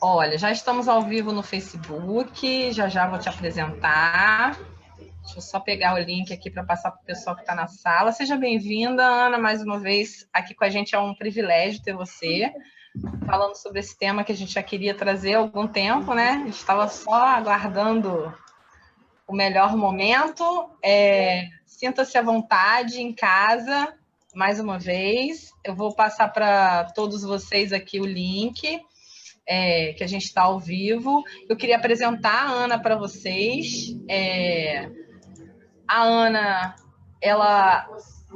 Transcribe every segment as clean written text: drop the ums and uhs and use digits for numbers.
Olha, já estamos ao vivo no Facebook, já vou te apresentar. Deixa eu só pegar o link aqui para passar para o pessoal que está na sala. Seja bem-vinda, Ana, mais uma vez aqui com a gente. É um privilégio ter você falando sobre esse tema que a gente já queria trazer há algum tempo, né? A gente estava só aguardando o melhor momento. Sinta-se à vontade em casa, mais uma vez. Eu vou passar para todos vocês aqui o link. Que a gente está ao vivo. Eu queria apresentar a Ana para vocês. A Ana, ela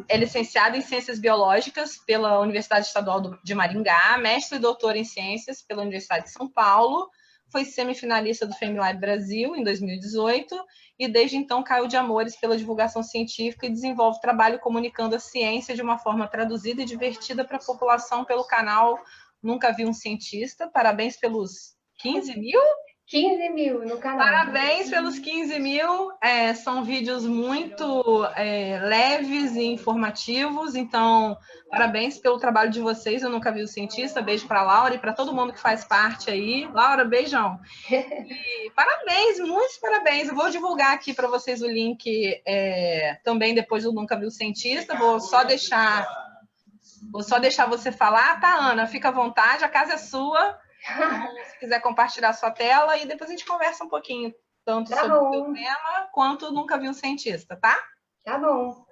é licenciada em Ciências Biológicas pela Universidade Estadual de Maringá, mestre e doutora em Ciências pela Universidade de São Paulo, foi semifinalista do FemiLab Brasil em 2018 e desde então caiu de amores pela divulgação científica e desenvolve trabalho comunicando a ciência de uma forma traduzida e divertida para a população pelo canal Nunca Vi um Cientista. Parabéns pelos 15 mil? 15 mil no canal. Parabéns pelos 15 mil. São vídeos muito leves e informativos. Então, parabéns pelo trabalho de vocês. Eu Nunca Vi o Cientista. Beijo para a Laura e para todo mundo que faz parte aí. Laura, beijão. E parabéns, muitos parabéns. Eu vou divulgar aqui para vocês o link também depois do Nunca Vi o Cientista. Vou só deixar você falar, tá, Ana? Fica à vontade, a casa é sua. Se quiser compartilhar sua tela e depois a gente conversa um pouquinho, tanto sobre o seu tema, quanto Nunca Vi um Cientista, tá? Tá bom.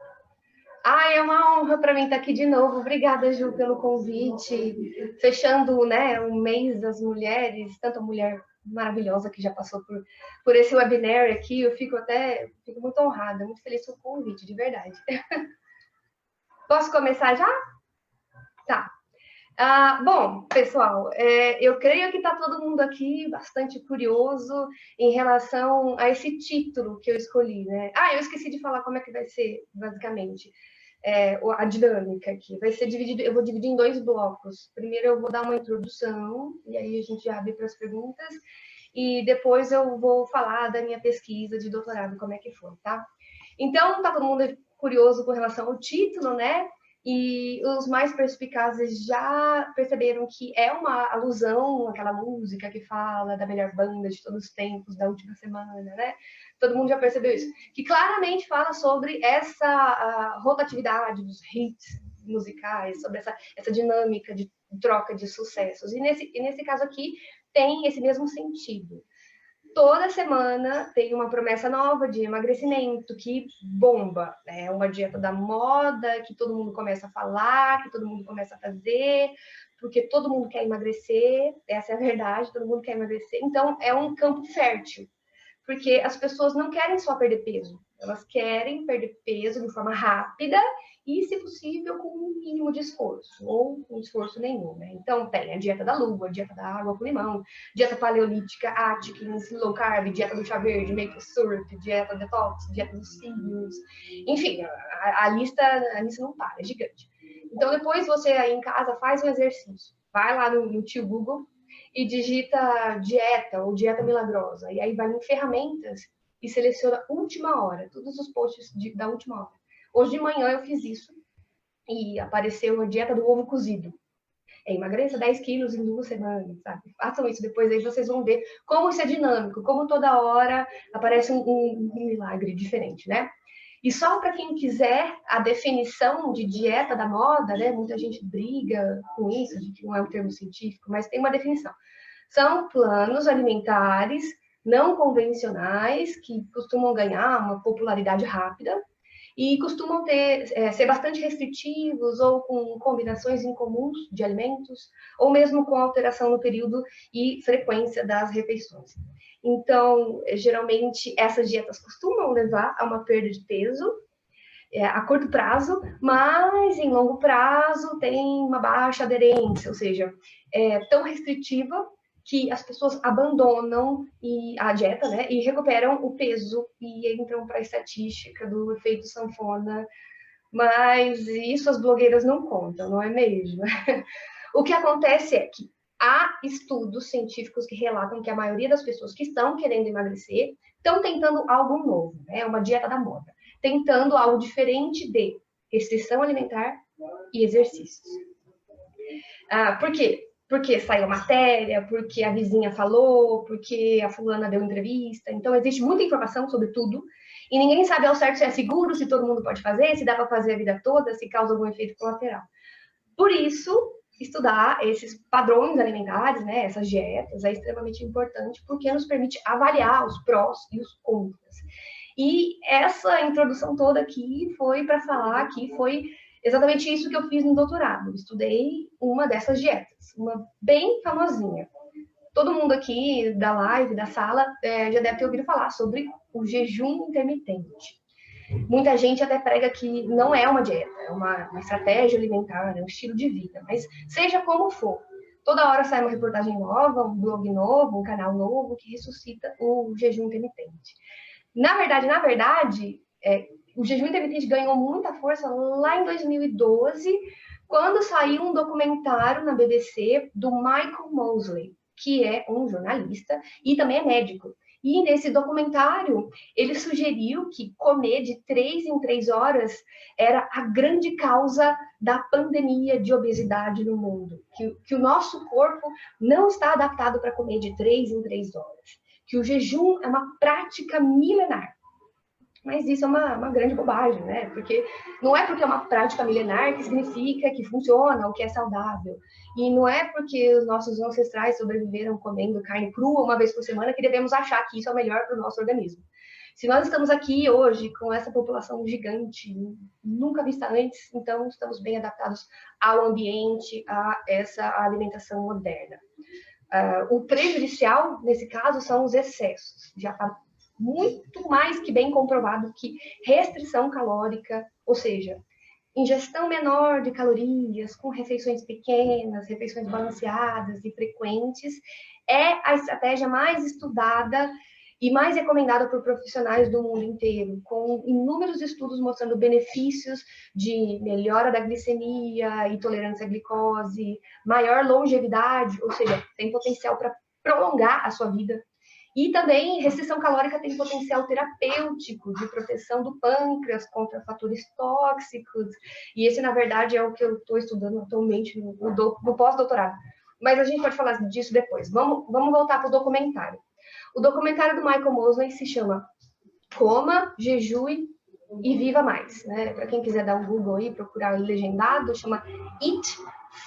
É uma honra para mim estar aqui de novo. Obrigada, Ju, pelo convite. Fechando, né, o mês das mulheres, tanta mulher maravilhosa que já passou por esse webinar aqui. Eu fico muito honrada, muito feliz com o convite, de verdade. Posso começar já? Tá. Bom, pessoal, eu creio que está todo mundo aqui bastante curioso em relação a esse título que eu escolhi, né? Eu esqueci de falar como é que vai ser, basicamente, a dinâmica aqui. Vai ser dividido, eu vou dividir em 2 blocos. Primeiro eu vou dar uma introdução, e aí a gente abre para as perguntas, e depois eu vou falar da minha pesquisa de doutorado, como é que foi, tá? Então, está todo mundo curioso com relação ao título, né? E os mais perspicazes já perceberam que é uma alusão àquela música que fala da melhor banda de todos os tempos, da última semana, né? Todo mundo já percebeu isso. Que claramente fala sobre essa rotatividade dos hits musicais, sobre essa dinâmica de troca de sucessos. E nesse caso aqui, tem esse mesmo sentido. Toda semana tem uma promessa nova de emagrecimento que bomba. É uma dieta da moda, que todo mundo começa a falar, que todo mundo começa a fazer, porque todo mundo quer emagrecer, essa é a verdade, todo mundo quer emagrecer. Então, é um campo fértil, porque as pessoas não querem só perder peso, elas querem perder peso de forma rápida e, se possível, com um mínimo de esforço, ou com esforço nenhum, né? Então, tem a dieta da lua, a dieta da água com limão, dieta paleolítica, Atkins, low carb, dieta do chá verde, maple syrup, dieta detox, dieta dos cílios, enfim, a lista não para, é gigante. Então, depois você aí em casa faz um exercício, vai lá no tio Google e digita dieta ou dieta milagrosa, e aí vai em ferramentas e seleciona última hora, todos os posts da última hora. Hoje de manhã eu fiz isso e apareceu a dieta do ovo cozido. Emagreça 10 quilos em 2 semanas, sabe? Façam isso depois, aí vocês vão ver como isso é dinâmico, como toda hora aparece um milagre diferente, né? E só para quem quiser a definição de dieta da moda, né? Muita gente briga com isso, de que não é um termo científico, mas tem uma definição. São planos alimentares não convencionais que costumam ganhar uma popularidade rápida e costumam ser bastante restritivos ou com combinações incomuns de alimentos, ou mesmo com alteração no período e frequência das refeições. Então, geralmente, essas dietas costumam levar a uma perda de peso a curto prazo, mas em longo prazo tem uma baixa aderência, ou seja, é tão restritiva que as pessoas abandonam a dieta, né, e recuperam o peso e entram para a estatística do efeito sanfona, mas isso as blogueiras não contam, não é mesmo? O que acontece é que há estudos científicos que relatam que a maioria das pessoas que estão querendo emagrecer estão tentando algo novo, né, uma dieta da moda, tentando algo diferente de restrição alimentar e exercícios. Por quê? porque saiu matéria, porque a vizinha falou, porque a fulana deu entrevista. Então, existe muita informação sobre tudo, e ninguém sabe ao certo se é seguro, se todo mundo pode fazer, se dá para fazer a vida toda, se causa algum efeito colateral. Por isso, estudar esses padrões alimentares, né, essas dietas, é extremamente importante, porque nos permite avaliar os prós e os contras. E essa introdução toda aqui foi para falar que foi exatamente isso que eu fiz no doutorado. Estudei uma dessas dietas, uma bem famosinha. Todo mundo aqui da live, da sala, já deve ter ouvido falar sobre o jejum intermitente. Muita gente até prega que não é uma dieta, é uma estratégia alimentar, é um estilo de vida. Mas seja como for, toda hora sai uma reportagem nova, um blog novo, um canal novo que ressuscita o jejum intermitente. Na verdade, o jejum intermitente ganhou muita força lá em 2012, quando saiu um documentário na BBC do Michael Mosley, que é um jornalista e também é médico. E nesse documentário, ele sugeriu que comer de 3 em 3 horas era a grande causa da pandemia de obesidade no mundo. Que o nosso corpo não está adaptado para comer de 3 em 3 horas. Que o jejum é uma prática milenar. Mas isso é uma grande bobagem, né? Porque não é porque é uma prática milenar que significa que funciona ou que é saudável. E não é porque os nossos ancestrais sobreviveram comendo carne crua uma vez por semana que devemos achar que isso é o melhor para o nosso organismo. Se nós estamos aqui hoje com essa população gigante, nunca vista antes, então estamos bem adaptados ao ambiente, a essa alimentação moderna. O prejudicial, nesse caso, são os excessos. Já está muito mais que bem comprovado que restrição calórica, ou seja, ingestão menor de calorias, com refeições pequenas, refeições balanceadas e frequentes, é a estratégia mais estudada e mais recomendada por profissionais do mundo inteiro, com inúmeros estudos mostrando benefícios de melhora da glicemia e tolerância à glicose, maior longevidade, ou seja, tem potencial para prolongar a sua vida. E também restrição calórica tem potencial terapêutico de proteção do pâncreas contra fatores tóxicos. E esse, na verdade, é o que eu estou estudando atualmente no pós-doutorado. Mas a gente pode falar disso depois. Vamos voltar para o documentário. O documentário do Michael Mosley se chama Coma, Jejue e Viva Mais. Né? Para quem quiser dar um Google aí, procurar legendado, chama Eat,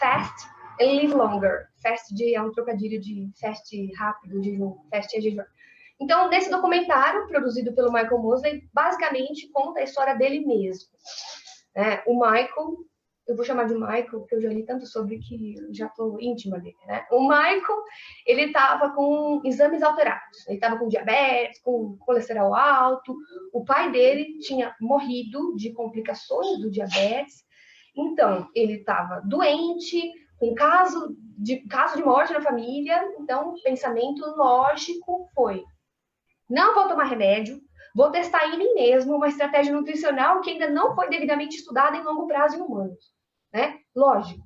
Fast and Live Longer. Fast é um trocadilho de fast rápido, jejum. Fast é jejum. Então, nesse documentário, produzido pelo Michael Mosley, basicamente conta a história dele mesmo. O Michael, eu vou chamar de Michael, porque eu já li tanto sobre que já estou íntima dele, né? O Michael, ele estava com exames alterados. Ele estava com diabetes, com colesterol alto. O pai dele tinha morrido de complicações do diabetes. Então, ele estava doente, com caso de morte na família. Então, o pensamento lógico foi: não vou tomar remédio, vou testar em mim mesmo uma estratégia nutricional que ainda não foi devidamente estudada em longo prazo em humanos. Né? Lógico.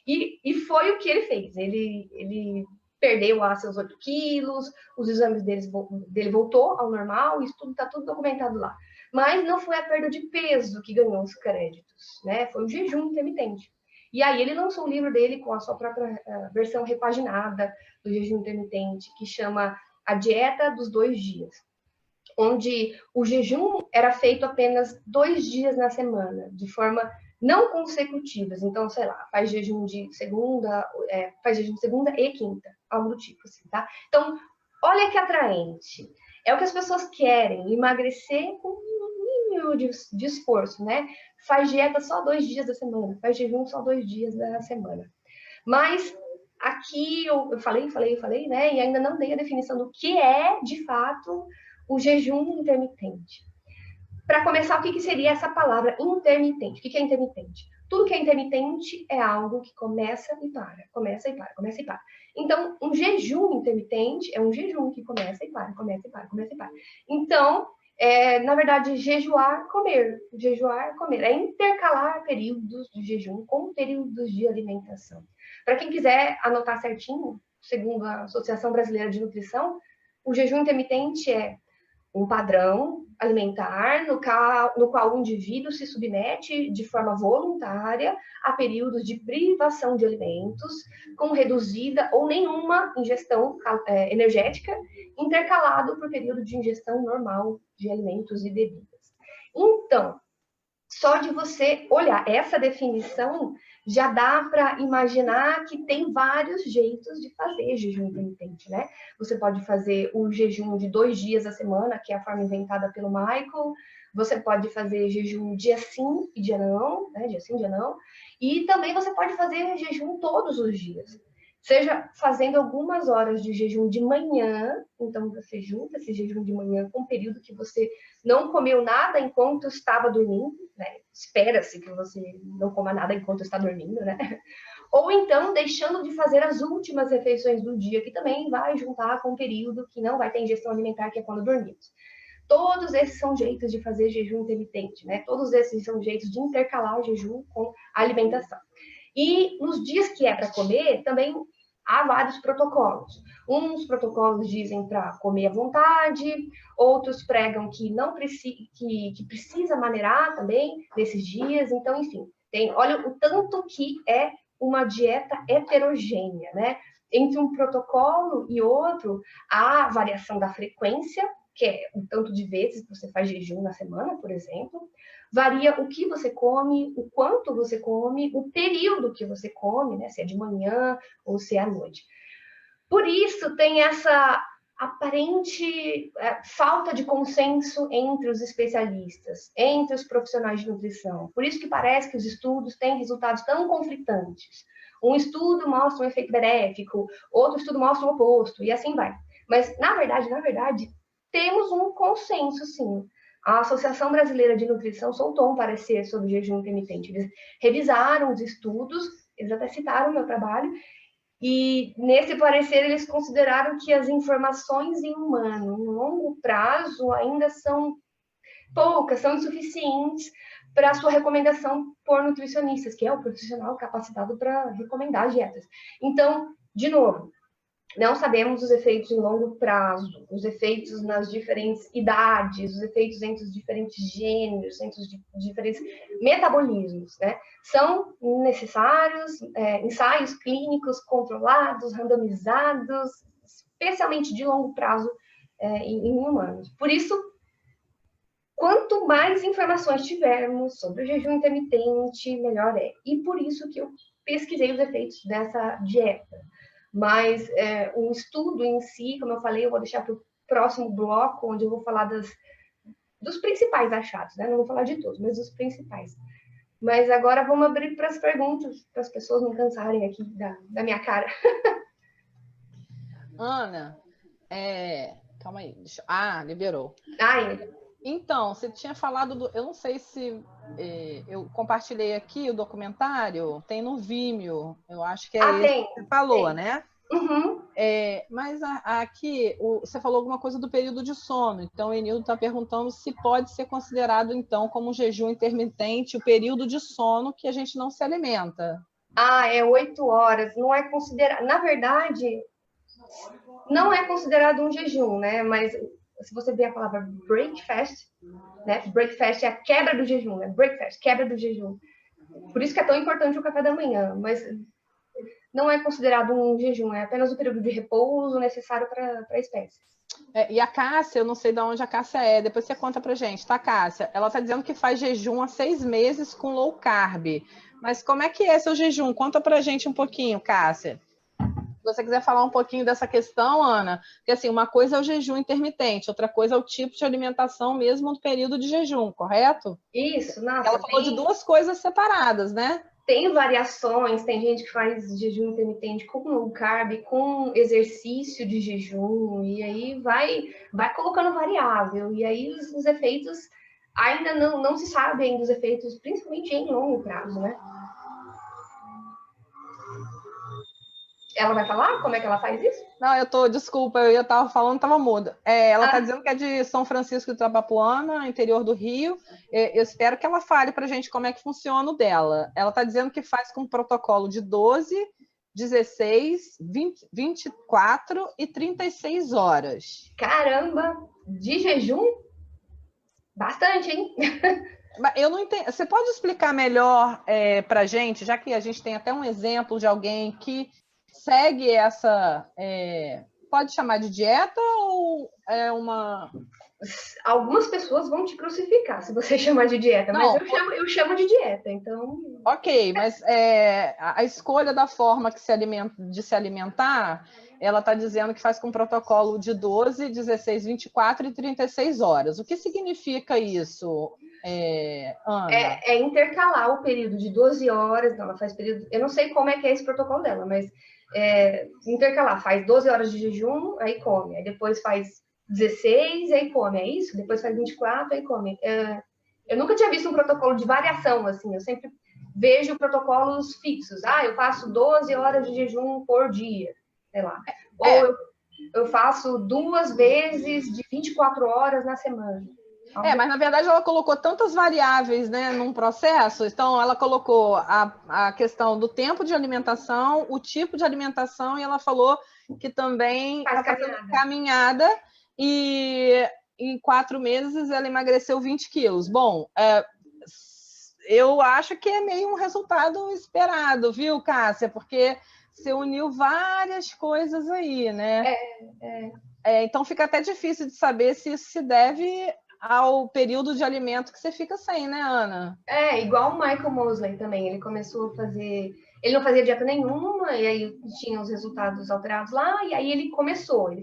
E foi o que ele fez. Ele perdeu lá seus 8 quilos, os exames dele voltou ao normal, isso tudo está tudo documentado lá. Mas não foi a perda de peso que ganhou os créditos, né? Foi o jejum intermitente. E aí ele lançou um livro dele com a sua própria versão repaginada do jejum intermitente, que chama A Dieta dos 2 Dias, onde o jejum era feito apenas 2 dias na semana, de forma não consecutivas. Então, sei lá, faz jejum segunda e quinta, algo do tipo assim, tá? Então, olha que atraente. É o que as pessoas querem, emagrecer com um mínimo de esforço, né? Faz dieta só 2 dias da semana, faz jejum só 2 dias da semana. Mas aqui eu falei, né? E ainda não dei a definição do que é, de fato, o jejum intermitente. Para começar, o que seria essa palavra intermitente? O que é intermitente? Tudo que é intermitente é algo que começa e para, começa e para, começa e para. Então, um jejum intermitente é um jejum que começa e para, começa e para, começa e para. Então, na verdade, jejuar, comer. Jejuar, comer. É intercalar períodos de jejum com períodos de alimentação. Para quem quiser anotar certinho, segundo a Associação Brasileira de Nutrição, o jejum intermitente é um padrão alimentar no qual o indivíduo se submete de forma voluntária a períodos de privação de alimentos, com reduzida ou nenhuma ingestão energética, intercalado por período de ingestão normal de alimentos e bebidas. Então, só de você olhar essa definição, já dá para imaginar que tem vários jeitos de fazer jejum intermitente, né? Você pode fazer o jejum de 2 dias a semana, que é a forma inventada pelo Michael. Você pode fazer jejum dia sim e dia não, né? Dia sim, dia não. E também você pode fazer jejum todos os dias. Seja fazendo algumas horas de jejum de manhã, então você junta esse jejum de manhã com um período que você não comeu nada enquanto estava dormindo, né? Espera-se que você não coma nada enquanto está dormindo, né? Ou então deixando de fazer as últimas refeições do dia, que também vai juntar com um período que não vai ter ingestão alimentar, que é quando dormimos. Todos esses são jeitos de fazer jejum intermitente, né? Todos esses são jeitos de intercalar o jejum com a alimentação. E nos dias que é para comer, também há vários protocolos. Uns protocolos dizem para comer à vontade, outros pregam que não que precisa maneirar também nesses dias. Então, enfim, olha o tanto que é uma dieta heterogênea, né? Entre um protocolo e outro, há variação da frequência, que é o tanto de vezes que você faz jejum na semana, por exemplo. Varia o que você come, o quanto você come, o período que você come, né? Se é de manhã ou se é à noite. Por isso, tem essa aparente falta de consenso entre os especialistas, entre os profissionais de nutrição. Por isso que parece que os estudos têm resultados tão conflitantes. Um estudo mostra um efeito benéfico, outro estudo mostra o oposto, e assim vai. Mas, na verdade, temos um consenso, sim. A Associação Brasileira de Nutrição soltou um parecer sobre jejum intermitente. Eles revisaram os estudos, eles até citaram o meu trabalho, e nesse parecer eles consideraram que as informações em humano, no longo prazo, ainda são poucas, são insuficientes para a sua recomendação por nutricionistas, que é o profissional capacitado para recomendar dietas. Então, de novo, não sabemos os efeitos em longo prazo, os efeitos nas diferentes idades, os efeitos entre os diferentes gêneros, entre os diferentes metabolismos, né? São necessários ensaios clínicos controlados, randomizados, especialmente de longo prazo em humanos. Por isso, quanto mais informações tivermos sobre o jejum intermitente, melhor é. E por isso que eu pesquisei os efeitos dessa dieta. Mas o estudo em si, como eu falei, eu vou deixar para o próximo bloco, onde eu vou falar dos principais achados, né? Não vou falar de todos, mas dos principais. Mas agora vamos abrir para as perguntas, para as pessoas não cansarem aqui da minha cara. Ana, calma aí. Liberou. Ainda. Então, você tinha falado eu não sei se eu compartilhei aqui o documentário, tem no Vimeo, eu acho que é esse que você falou, tem. Né? Uhum. Mas aqui você falou alguma coisa do período de sono, então o Enildo está perguntando se pode ser considerado, então, como um jejum intermitente, o período de sono que a gente não se alimenta. 8 horas, não é considerado, na verdade, não é considerado um jejum, né, mas se você ver a palavra breakfast, né? Breakfast é a quebra do jejum, né? Breakfast, quebra do jejum. Por isso que é tão importante o café da manhã, mas não é considerado um jejum, é apenas o período de repouso necessário para a espécie. E a Cássia, eu não sei de onde a Cássia é, depois você conta pra gente, tá, Cássia? Ela tá dizendo que faz jejum há 6 meses com low carb. Mas como é que é seu jejum? Conta pra gente um pouquinho, Cássia. Se você quiser falar um pouquinho dessa questão, Ana, porque assim, uma coisa é o jejum intermitente, outra coisa é o tipo de alimentação mesmo no período de jejum, correto? Isso, nossa. Ela falou de 2 coisas separadas, né? Tem variações, tem gente que faz jejum intermitente com low carb, com exercício de jejum, e aí vai colocando variável, e aí os efeitos ainda não se sabem dos efeitos, principalmente em longo prazo, né? Ela vai falar como é que ela faz isso? Não, desculpa, eu estava falando, estava muda. Ela está dizendo que é de São Francisco de Itabapoana, interior do Rio. Eu espero que ela fale para a gente como é que funciona o dela. Ela está dizendo que faz com um protocolo de 12, 16, 20, 24 e 36 horas. Caramba! de jejum, bastante, hein? Eu não entendo. Você pode explicar melhor para a gente, já que a gente tem até um exemplo de alguém que segue essa. Pode chamar de dieta ou é uma. Algumas pessoas vão te crucificar se você chamar de dieta, Não, mas eu chamo de dieta, então. Ok, mas a escolha da forma de se alimentar, ela está dizendo que faz com um protocolo de 12, 16, 24 e 36 horas. O que significa isso, Ana? É intercalar o período de 12 horas, não, ela faz período. Eu não sei como é que é esse protocolo dela, mas intercalar, faz 12 horas de jejum, aí come, aí depois faz 16, aí come, é isso? Depois faz 24, aí come. Eu nunca tinha visto um protocolo de variação, assim, eu sempre vejo protocolos fixos. Ah, eu faço 12 horas de jejum por dia, sei lá. Ou eu faço 2 vezes de 24 horas na semana. Mas na verdade ela colocou tantas variáveis, né, num processo. Então ela colocou a questão do tempo de alimentação, o tipo de alimentação, e ela falou que também está fazendo caminhada e em 4 meses ela emagreceu 20 quilos. Bom, eu acho que é meio um resultado esperado, viu, Cássia? Porque você uniu várias coisas aí, né? Então fica até difícil de saber se isso se deve ao período de alimento que você fica sem, né, Ana? Igual o Michael Mosley também. Ele começou a fazer. Ele não fazia dieta nenhuma, e aí tinha os resultados alterados lá, e aí ele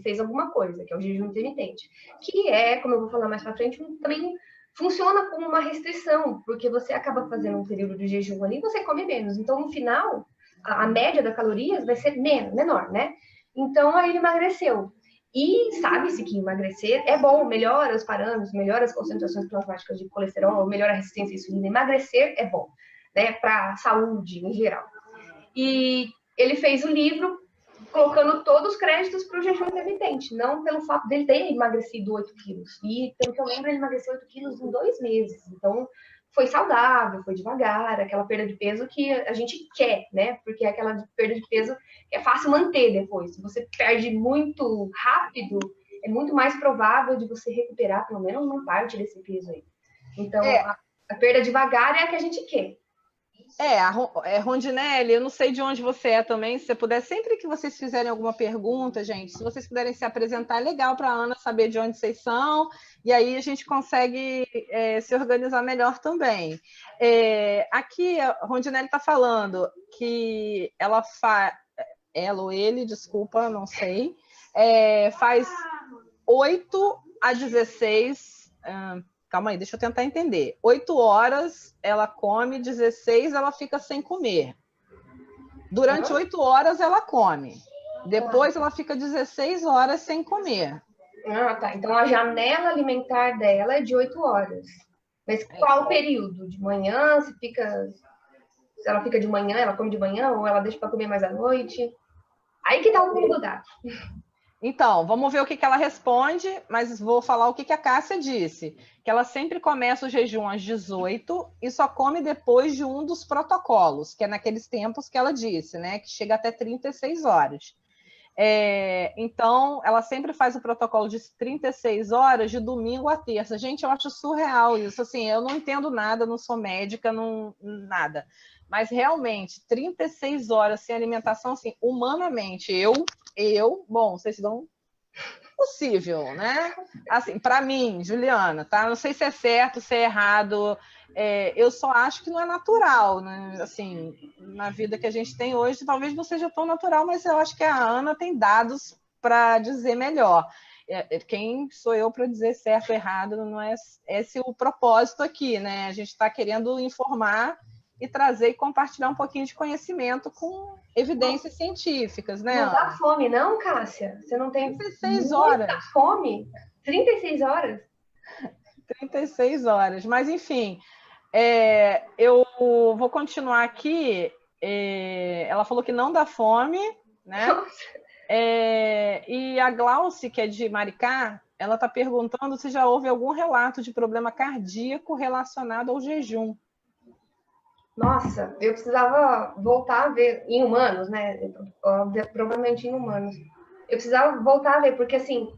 fez alguma coisa, que é o jejum intermitente. Que como eu vou falar mais pra frente, também funciona como uma restrição, porque você acaba fazendo um período de jejum ali e você come menos. Então, no final, a média das calorias vai ser menor, né? Então, aí ele emagreceu. E sabe-se que emagrecer é bom, melhora os parâmetros, melhora as concentrações plasmáticas de colesterol, melhora a resistência à insulina. Emagrecer é bom, né, para a saúde em geral. E ele fez o livro colocando todos os créditos para o jejum intermitente, não pelo fato dele ter emagrecido 8 quilos. E, pelo que eu lembro, ele emagreceu 8 quilos em 2 meses. Então, foi saudável, foi devagar, aquela perda de peso que a gente quer, né? Porque é aquela perda de peso que é fácil manter depois. Se você perde muito rápido, é muito mais provável de você recuperar pelo menos uma parte desse peso aí. Então, a perda devagar é a que a gente quer. Rondinelli, eu não sei de onde você é também, se você puder, sempre que vocês fizerem alguma pergunta, gente, se vocês puderem se apresentar, é legal para a Ana saber de onde vocês são, e aí a gente consegue se organizar melhor também. Aqui, a Rondinelli está falando que ela ou ele, desculpa, não sei, faz 8 a 16... Calma aí, deixa eu tentar entender. 8 horas ela come, 16 ela fica sem comer. Durante 8 horas ela come. Depois ela fica 16 horas sem comer. Tá. Então a janela alimentar dela é de 8 horas. Mas qual período? De manhã? Se ela fica de manhã, ela come de manhã, ou ela deixa para comer mais à noite? Aí que tá o pulo do gato. Então, vamos ver o que ela responde, mas vou falar o que a Cássia disse. Que ela sempre começa o jejum às 18 e só come depois de um dos protocolos, que é naqueles tempos que ela disse, né? Que chega até 36 horas. Então, ela sempre faz o protocolo de 36 horas de domingo a terça. Gente, eu acho surreal isso. Assim, eu não entendo nada, não sou médica, nada. Mas, realmente, 36 horas sem alimentação, assim, humanamente, bom, vocês dão possível, né? Assim, para mim, Juliana, tá? Não sei se é certo, se é errado. Eu só acho que não é natural, né? Assim, na vida que a gente tem hoje, talvez não seja tão natural, mas eu acho que a Ana tem dados para dizer melhor. Quem sou eu para dizer certo ou errado? Não é esse o propósito aqui, né? A gente está querendo informar e trazer e compartilhar um pouquinho de conhecimento com evidências científicas, né, Não dá fome, não, Cássia? Você não tem 36 horas. Muita fome? 36 horas? 36 horas. Mas, enfim, eu vou continuar aqui. Ela falou que não dá fome, né? E a Glauce, que é de Maricá, ela está perguntando se já houve algum relato de problema cardíaco relacionado ao jejum. Nossa, eu precisava voltar a ver em humanos, né? Provavelmente em humanos. Eu precisava voltar a ver, porque assim,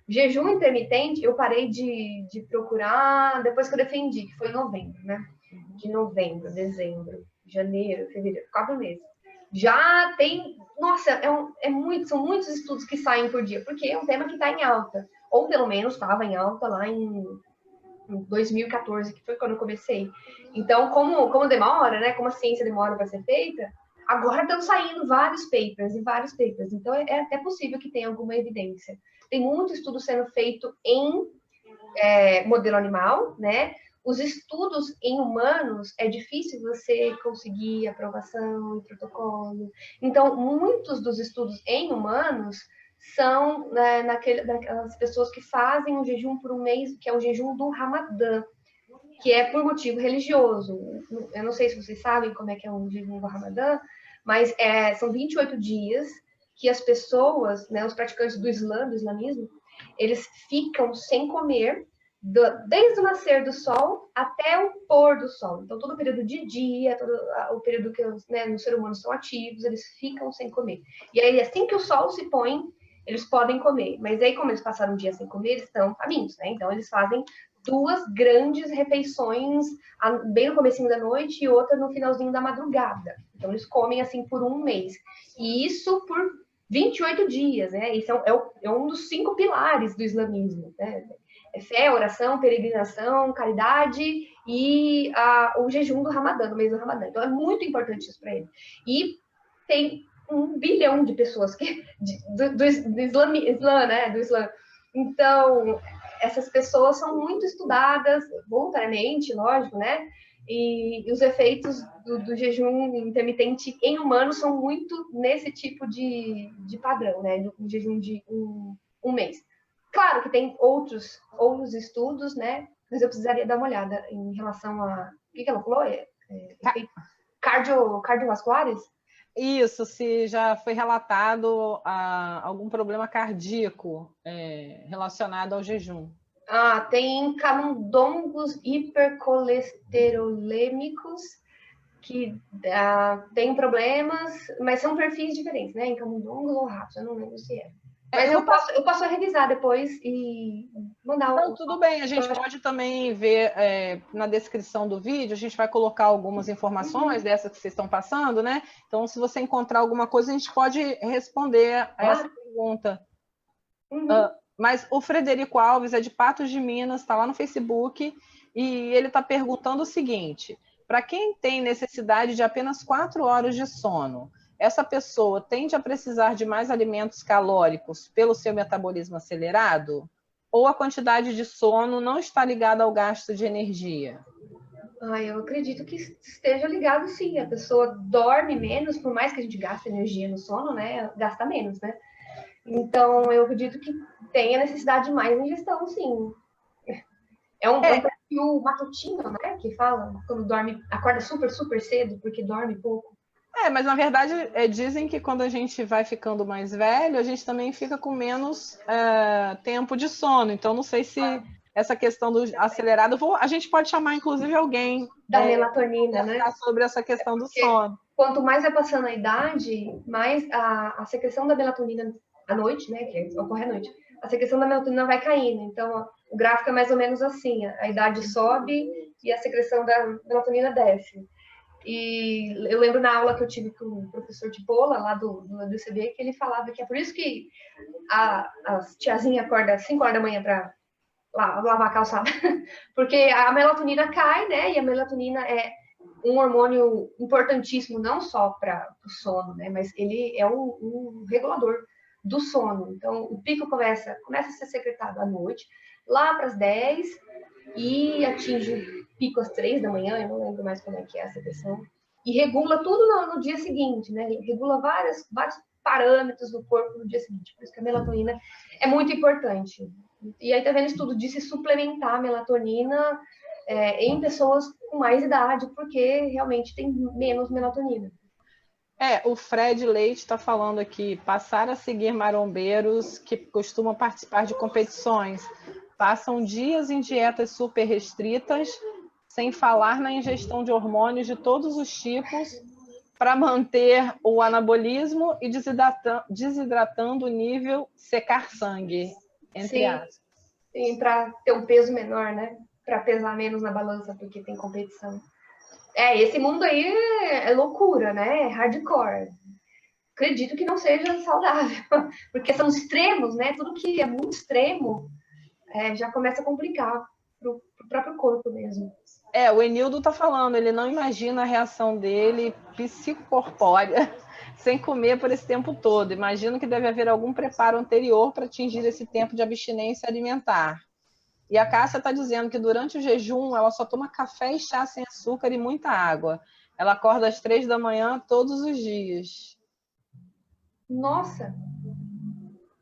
Jejum intermitente, eu parei de procurar depois que eu defendi, que foi em novembro, né? De novembro, dezembro, janeiro, fevereiro, 4 meses. Já tem, nossa, são muitos estudos que saem por dia, porque é um tema que está em alta, ou pelo menos estava em alta lá em 2014, que foi quando eu comecei. Então, como demora, né? Como a ciência demora para ser feita, agora estão saindo vários papers e vários papers. Então, é até possível que tenha alguma evidência. Tem muito estudo sendo feito em modelo animal, né? Os estudos em humanos, é difícil você conseguir aprovação e protocolo. Então, muitos dos estudos em humanos são daquelas pessoas que fazem um jejum por um mês, que é o jejum do Ramadã, que é por motivo religioso. Eu não sei se vocês sabem como é que é o jejum do Ramadã, mas são 28 dias que as pessoas, né, os praticantes do islamismo, eles ficam sem comer desde o nascer do sol até o pôr do sol. Então, todo o período de dia, todo o período que os seres humanos são ativos, eles ficam sem comer. E aí, assim que o sol se põe, eles podem comer. Mas aí, como eles passaram um dia sem comer, eles estão famintos, né? Então, eles fazem 2 grandes refeições, bem no comecinho da noite e outra no finalzinho da madrugada. Então, eles comem assim por um mês. E isso por 28 dias, né? Isso é um dos 5 pilares do islamismo, né? Fé, oração, peregrinação, caridade e o jejum do Ramadã, no mês do Ramadã. Então, é muito importante isso para ele. E tem 1 bilhão de pessoas do Islã, né? Do Islã. Então, essas pessoas são muito estudadas, voluntariamente, lógico, né? E os efeitos do jejum intermitente em humanos são muito nesse tipo de padrão, né? Do jejum de um mês. Claro que tem outros estudos, né? Mas eu precisaria dar uma olhada em relação a... O que ela falou? Cardiovasculares? Isso, se já foi relatado algum problema cardíaco relacionado ao jejum. Tem camundongos hipercolesterolêmicos que têm problemas, mas são perfis diferentes, né? Em camundongos ou ratos, eu não lembro se é. Mas eu posso revisar depois e mandar Não, tudo bem, a gente pode também ver na descrição do vídeo, a gente vai colocar algumas informações dessas que vocês estão passando, né? Então, se você encontrar alguma coisa, a gente pode responder a essa pergunta. Mas o Frederico Alves é de Patos de Minas, está lá no Facebook, e ele está perguntando o seguinte: para quem tem necessidade de apenas 4 horas de sono, essa pessoa tende a precisar de mais alimentos calóricos pelo seu metabolismo acelerado? Ou a quantidade de sono não está ligada ao gasto de energia? Eu acredito que esteja ligado, sim. A pessoa dorme menos, por mais que a gente gaste energia no sono, né? Gasta menos, né? Então, eu acredito que tem a necessidade de mais ingestão, sim. É um perfil matutino, né? Que fala, quando dorme, acorda super, super cedo, porque dorme pouco. Mas na verdade dizem que quando a gente vai ficando mais velho, a gente também fica com menos tempo de sono. Então, não sei se essa questão do acelerado... A gente pode chamar, inclusive, alguém... Da melatonina, né? Sobre essa questão do sono. Quanto mais vai passando a idade, mais a secreção da melatonina à noite, né? Que ocorre à noite. A secreção da melatonina vai caindo. Então, o gráfico é mais ou menos assim. A idade sobe e a secreção da melatonina desce. E eu lembro na aula que eu tive com o professor Tipola, lá do UCB, que ele falava que é por isso que as tiazinhas acordam às 5 horas da manhã para lavar a calçada. Porque a melatonina cai, né? E a melatonina é um hormônio importantíssimo, não só para o sono, né? Mas ele é um regulador do sono. Então, o pico começa a ser secretado à noite, lá para as 10, e atinge pico às 3 da manhã, eu não lembro mais como é que é essa questão, e regula tudo no dia seguinte, né? Regula vários parâmetros do corpo no dia seguinte, por isso que a melatonina é muito importante. E aí tá vendo estudo de se suplementar a melatonina em pessoas com mais idade, porque realmente tem menos melatonina. O Fred Leite está falando aqui, passar a seguir marombeiros que costumam participar de competições, passam dias em dietas super restritas, sem falar na ingestão de hormônios de todos os tipos, para manter o anabolismo e desidratando o nível secar sangue. entre aspas. Sim, para ter um peso menor, né? Para pesar menos na balança, porque tem competição. Esse mundo aí é loucura, né? É hardcore. Acredito que não seja saudável, porque são extremos, né? Tudo que é muito extremo já começa a complicar pro próprio corpo mesmo. O Enildo tá falando, ele não imagina a reação dele psicocorpórea sem comer por esse tempo todo. Imagino que deve haver algum preparo anterior para atingir esse tempo de abstinência alimentar. E a Cássia está dizendo que durante o jejum ela só toma café e chá sem açúcar e muita água. Ela acorda às 3 da manhã todos os dias. Nossa!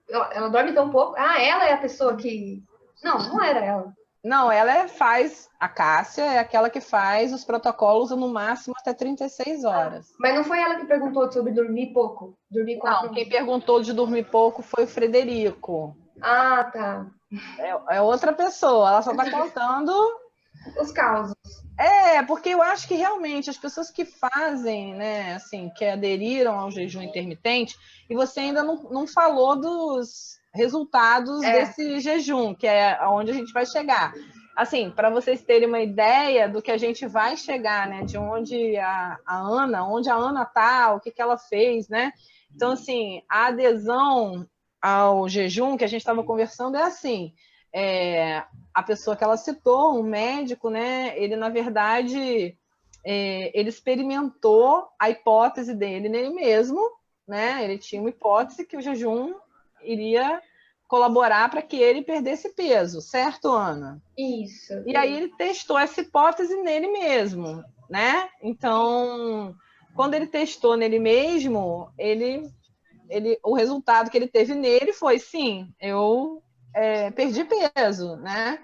Ela dorme tão pouco? Ela é a pessoa que... Não era ela. Não, faz, a Cássia é aquela que faz os protocolos no máximo até 36 horas. Mas não foi ela que perguntou sobre dormir pouco? Dormir 4 Não, quem perguntou de dormir pouco foi o Frederico. Tá. É outra pessoa, ela só está contando... os causos. Porque eu acho que realmente as pessoas que fazem, né, assim, que aderiram ao jejum intermitente, e você ainda não falou dos resultados desse jejum, que é aonde a gente vai chegar. Assim, para vocês terem uma ideia do que a gente vai chegar, né, de onde onde a Ana tá, o que ela fez, né? Então, assim, a adesão ao jejum que a gente estava conversando é assim, a pessoa que ela citou, um médico, né? Ele, na verdade, ele experimentou a hipótese dele nele mesmo, né? Ele tinha uma hipótese que o jejum iria colaborar para que ele perdesse peso, certo, Ana? Isso. E aí ele testou essa hipótese nele mesmo, né? Então, quando ele testou nele mesmo, o resultado que ele teve nele foi, sim, eu perdi peso, né?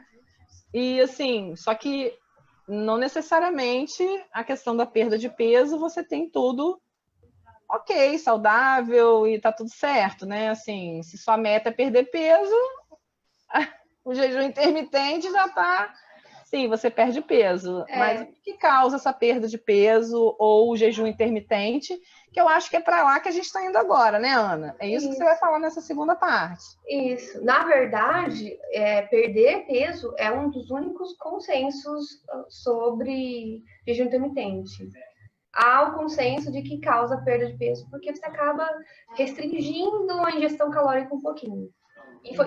E assim, só que não necessariamente a questão da perda de peso, você tem tudo ok, saudável e tá tudo certo, né? Assim, se sua meta é perder peso, o jejum intermitente já tá... Sim, você perde peso. Mas o que causa essa perda de peso ou o jejum intermitente? Que eu acho que é para lá que a gente está indo agora, né, Ana? É isso que você vai falar nessa segunda parte. Isso. Na verdade, perder peso é um dos únicos consensos sobre jejum intermitente. Há o consenso de que causa perda de peso, porque você acaba restringindo a ingestão calórica um pouquinho.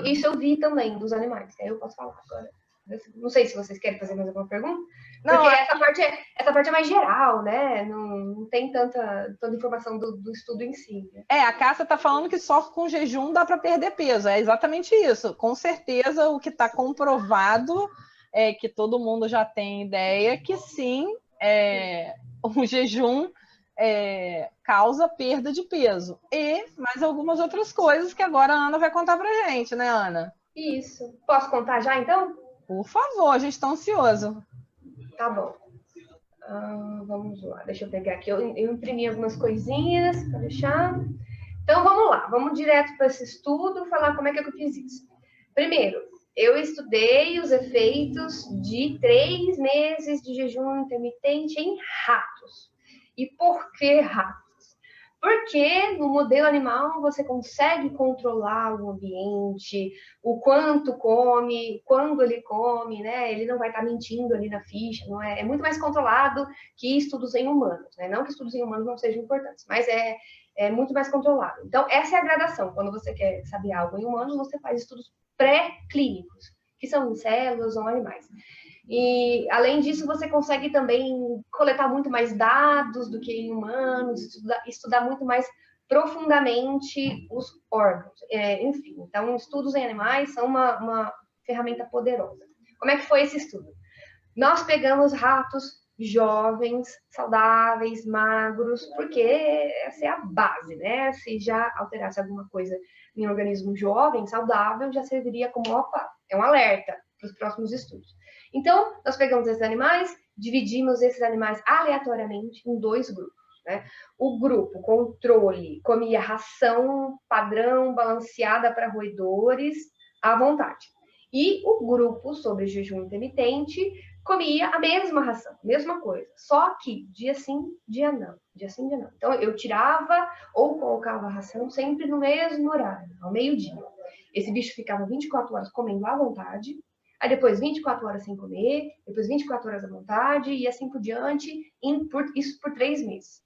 Isso eu vi também dos animais. Aí eu posso falar agora. Não sei se vocês querem fazer mais alguma pergunta. Não, porque essa parte é mais geral, né? Não tem tanta informação do estudo em si. Né? A Cássia está falando que só com jejum dá para perder peso. É exatamente isso. Com certeza, o que está comprovado é que todo mundo já tem ideia que sim, o jejum causa perda de peso. E mais algumas outras coisas que agora a Ana vai contar para gente, né, Ana? Isso. Posso contar já, então? Por favor, a gente está ansioso. Tá bom. Vamos lá, deixa eu pegar aqui. Eu imprimi algumas coisinhas para deixar. Então, vamos lá. Vamos direto para esse estudo, falar como é que eu fiz isso. Primeiro, eu estudei os efeitos de 3 meses de jejum intermitente em ratos. E por que ratos? Porque no modelo animal você consegue controlar o ambiente, o quanto come, quando ele come, né? Ele não vai estar mentindo ali na ficha, não é? É muito mais controlado que estudos em humanos, né? Não que estudos em humanos não sejam importantes, mas é muito mais controlado. Então, essa é a gradação. Quando você quer saber algo em humanos, você faz estudos pré-clínicos, que são em células ou animais. E, além disso, você consegue também coletar muito mais dados do que em humanos, estudar muito mais profundamente os órgãos. Enfim, então, estudos em animais são uma ferramenta poderosa. Como é que foi esse estudo? Nós pegamos ratos jovens, saudáveis, magros, porque essa é a base, né? Se já alterasse alguma coisa em um organismo jovem, saudável, já serviria como, opa, é um alerta para os próximos estudos. Então, nós pegamos esses animais, dividimos esses animais aleatoriamente em 2 grupos. Né? O grupo controle comia ração padrão, balanceada para roedores, à vontade. E o grupo sobre jejum intermitente comia a mesma ração, mesma coisa. Só que dia sim, dia não. Dia sim, dia não. Então, eu tirava ou colocava a ração sempre no mesmo horário, ao meio-dia. Esse bicho ficava 24 horas comendo à vontade, aí depois 24 horas sem comer, depois 24 horas à vontade, e assim por diante, isso por 3 meses.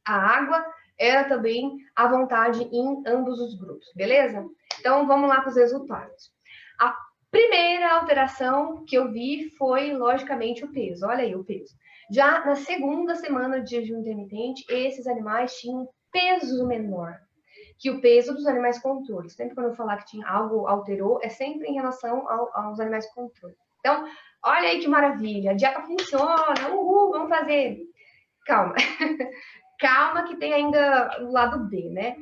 A água era também à vontade em ambos os grupos, beleza? Então, vamos lá para os resultados. A primeira alteração que eu vi foi, logicamente, o peso. Olha aí o peso. Já na segunda semana de jejum intermitente, esses animais tinham peso menor que o peso dos animais controle. Sempre quando eu falar que tinha algo alterou, é sempre em relação aos animais controle. Então, olha aí que maravilha, a dieta funciona, uhul, vamos fazer. Calma, calma que tem ainda o lado B, né?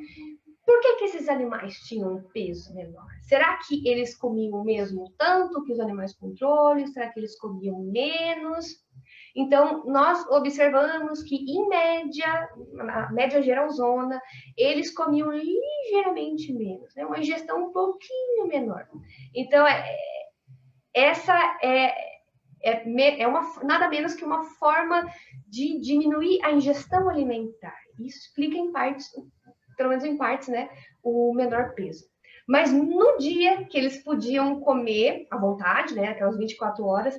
Por que esses animais tinham um peso menor? Será que eles comiam mesmo tanto que os animais controle? Será que eles comiam menos? Então, nós observamos que, em média, na média geralzona, eles comiam ligeiramente menos, né? Uma ingestão um pouquinho menor. Então, essa nada menos que uma forma de diminuir a ingestão alimentar. Isso explica em partes, pelo menos em partes, né, o menor peso. Mas no dia que eles podiam comer à vontade, né, aquelas 24 horas,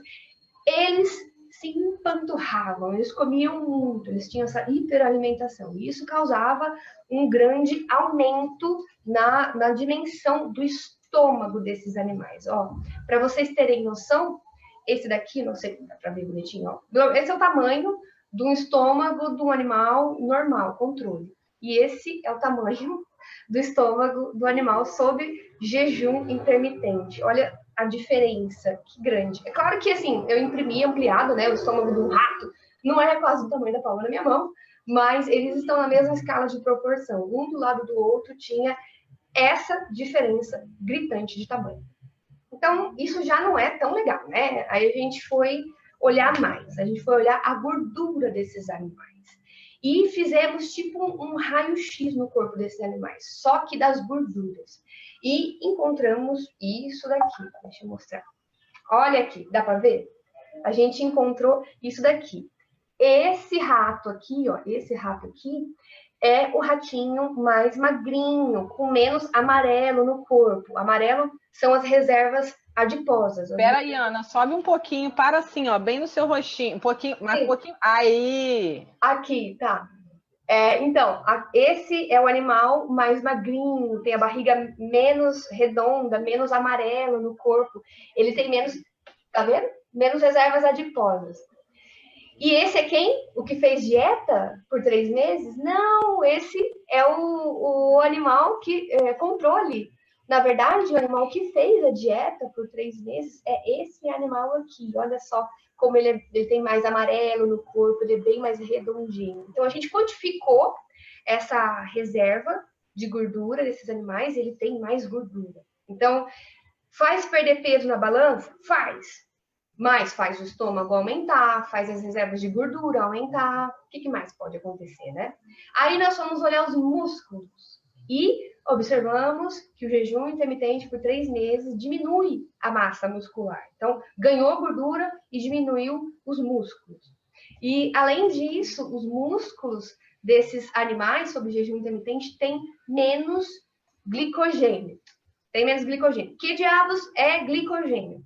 eles se empanturravam, eles comiam muito, eles tinham essa hiperalimentação. E isso causava um grande aumento na dimensão do estômago desses animais. Ó, para vocês terem noção, esse daqui, não sei se dá para ver bonitinho, ó. Esse é o tamanho do estômago de um animal normal, controle. E esse é o tamanho do estômago do animal sob jejum intermitente. Olha a diferença, que grande. É claro que, assim, eu imprimi ampliado, né, o estômago de um rato, não é quase do tamanho da palma da minha mão, mas eles estão na mesma escala de proporção. Um do lado do outro tinha essa diferença gritante de tamanho. Então, isso já não é tão legal, né? Aí a gente foi olhar mais, a gente foi olhar a gordura desses animais. E fizemos tipo um raio-x no corpo desses animais, só que das gorduras. E encontramos isso daqui. Deixa eu mostrar. Olha aqui, dá para ver? A gente encontrou isso daqui. Esse rato aqui, ó, esse rato aqui é o ratinho mais magrinho, com menos amarelo no corpo. Amarelo são as reservas adiposas. Espera aí, Ana, sobe um pouquinho, para assim, ó, bem no seu rostinho, um pouquinho, mais um pouquinho. Aí! Aqui, tá. Então, esse é o animal mais magrinho, tem a barriga menos redonda, menos amarelo no corpo. Ele tem menos, tá vendo? Menos reservas adiposas. E esse é quem? O que fez dieta por 3 meses? Não, esse é o animal que controle. Na verdade, o animal que fez a dieta por 3 meses é esse animal aqui. Olha só como ele tem mais amarelo no corpo, ele é bem mais redondinho. Então, a gente quantificou essa reserva de gordura desses animais, ele tem mais gordura. Então, faz perder peso na balança? Faz. Mas faz o estômago aumentar, faz as reservas de gordura aumentar. O que mais pode acontecer, né? Aí nós fomos olhar os músculos e observamos que o jejum intermitente por 3 meses diminui a massa muscular. Então, ganhou gordura e diminuiu os músculos. E, além disso, os músculos desses animais sob jejum intermitente têm menos glicogênio. Tem menos glicogênio. Que diabos é glicogênio?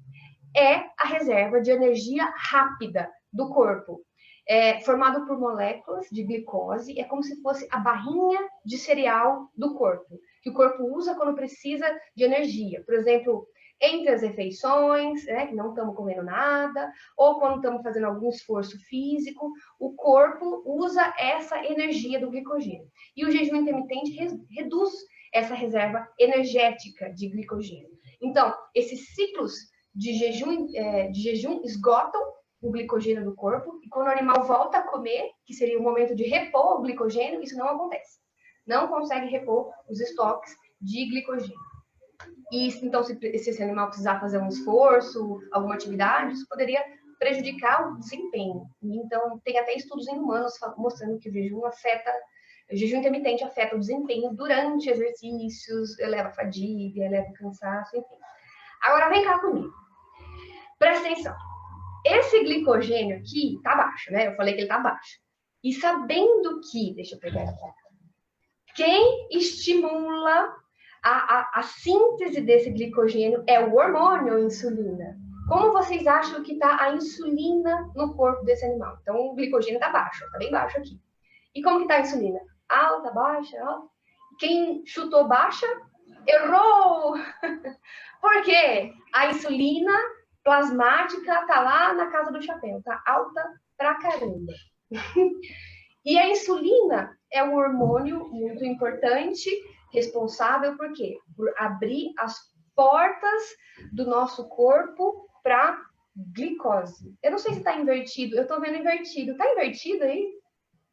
É a reserva de energia rápida do corpo. É formado por moléculas de glicose, é como se fosse a barrinha de cereal do corpo, que o corpo usa quando precisa de energia. Por exemplo, entre as refeições, né, que não estamos comendo nada, ou quando estamos fazendo algum esforço físico, o corpo usa essa energia do glicogênio. E o jejum intermitente reduz essa reserva energética de glicogênio. Então, esses ciclos de jejum esgotam o glicogênio do corpo, e quando o animal volta a comer, que seria o momento de repor o glicogênio, isso não acontece. Não consegue repor os estoques de glicogênio. E então, se esse animal precisar fazer um esforço, alguma atividade, isso poderia prejudicar o desempenho. Então, tem até estudos em humanos mostrando que o jejum intermitente afeta o desempenho durante exercícios, eleva a fadiga, eleva o cansaço, enfim. Agora, vem cá comigo. Presta atenção. Esse glicogênio aqui tá baixo, né? Eu falei que ele tá baixo. E sabendo que, deixa eu pegar aqui, quem estimula A síntese desse glicogênio é o hormônio insulina. Como vocês acham que está a insulina no corpo desse animal? Então, o glicogênio está baixo, está bem baixo aqui. E como que está a insulina? Alta, baixa, alta. Quem chutou baixa, errou! Por quê? A insulina plasmática está lá na casa do chapéu, está alta pra caramba. E a insulina é um hormônio muito importante, responsável por quê? Por abrir as portas do nosso corpo para glicose. Eu não sei se está invertido, eu estou vendo invertido. Está invertido aí?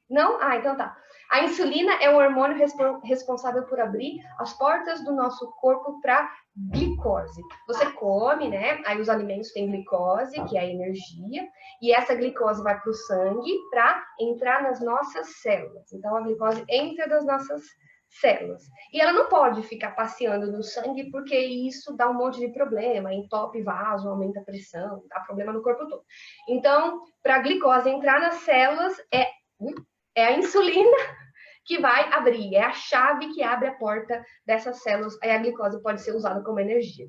Não? Ah, então tá. A insulina é um hormônio responsável por abrir as portas do nosso corpo para glicose. Você come, né? Aí os alimentos têm glicose, que é a energia, e essa glicose vai para o sangue para entrar nas nossas células. Então a glicose entra nas nossas células. E ela não pode ficar passeando no sangue, porque isso dá um monte de problema, entope vaso, aumenta a pressão, dá problema no corpo todo. Então, para a glicose entrar nas células, é a insulina que vai abrir, é a chave que abre a porta dessas células, aí a glicose pode ser usada como energia.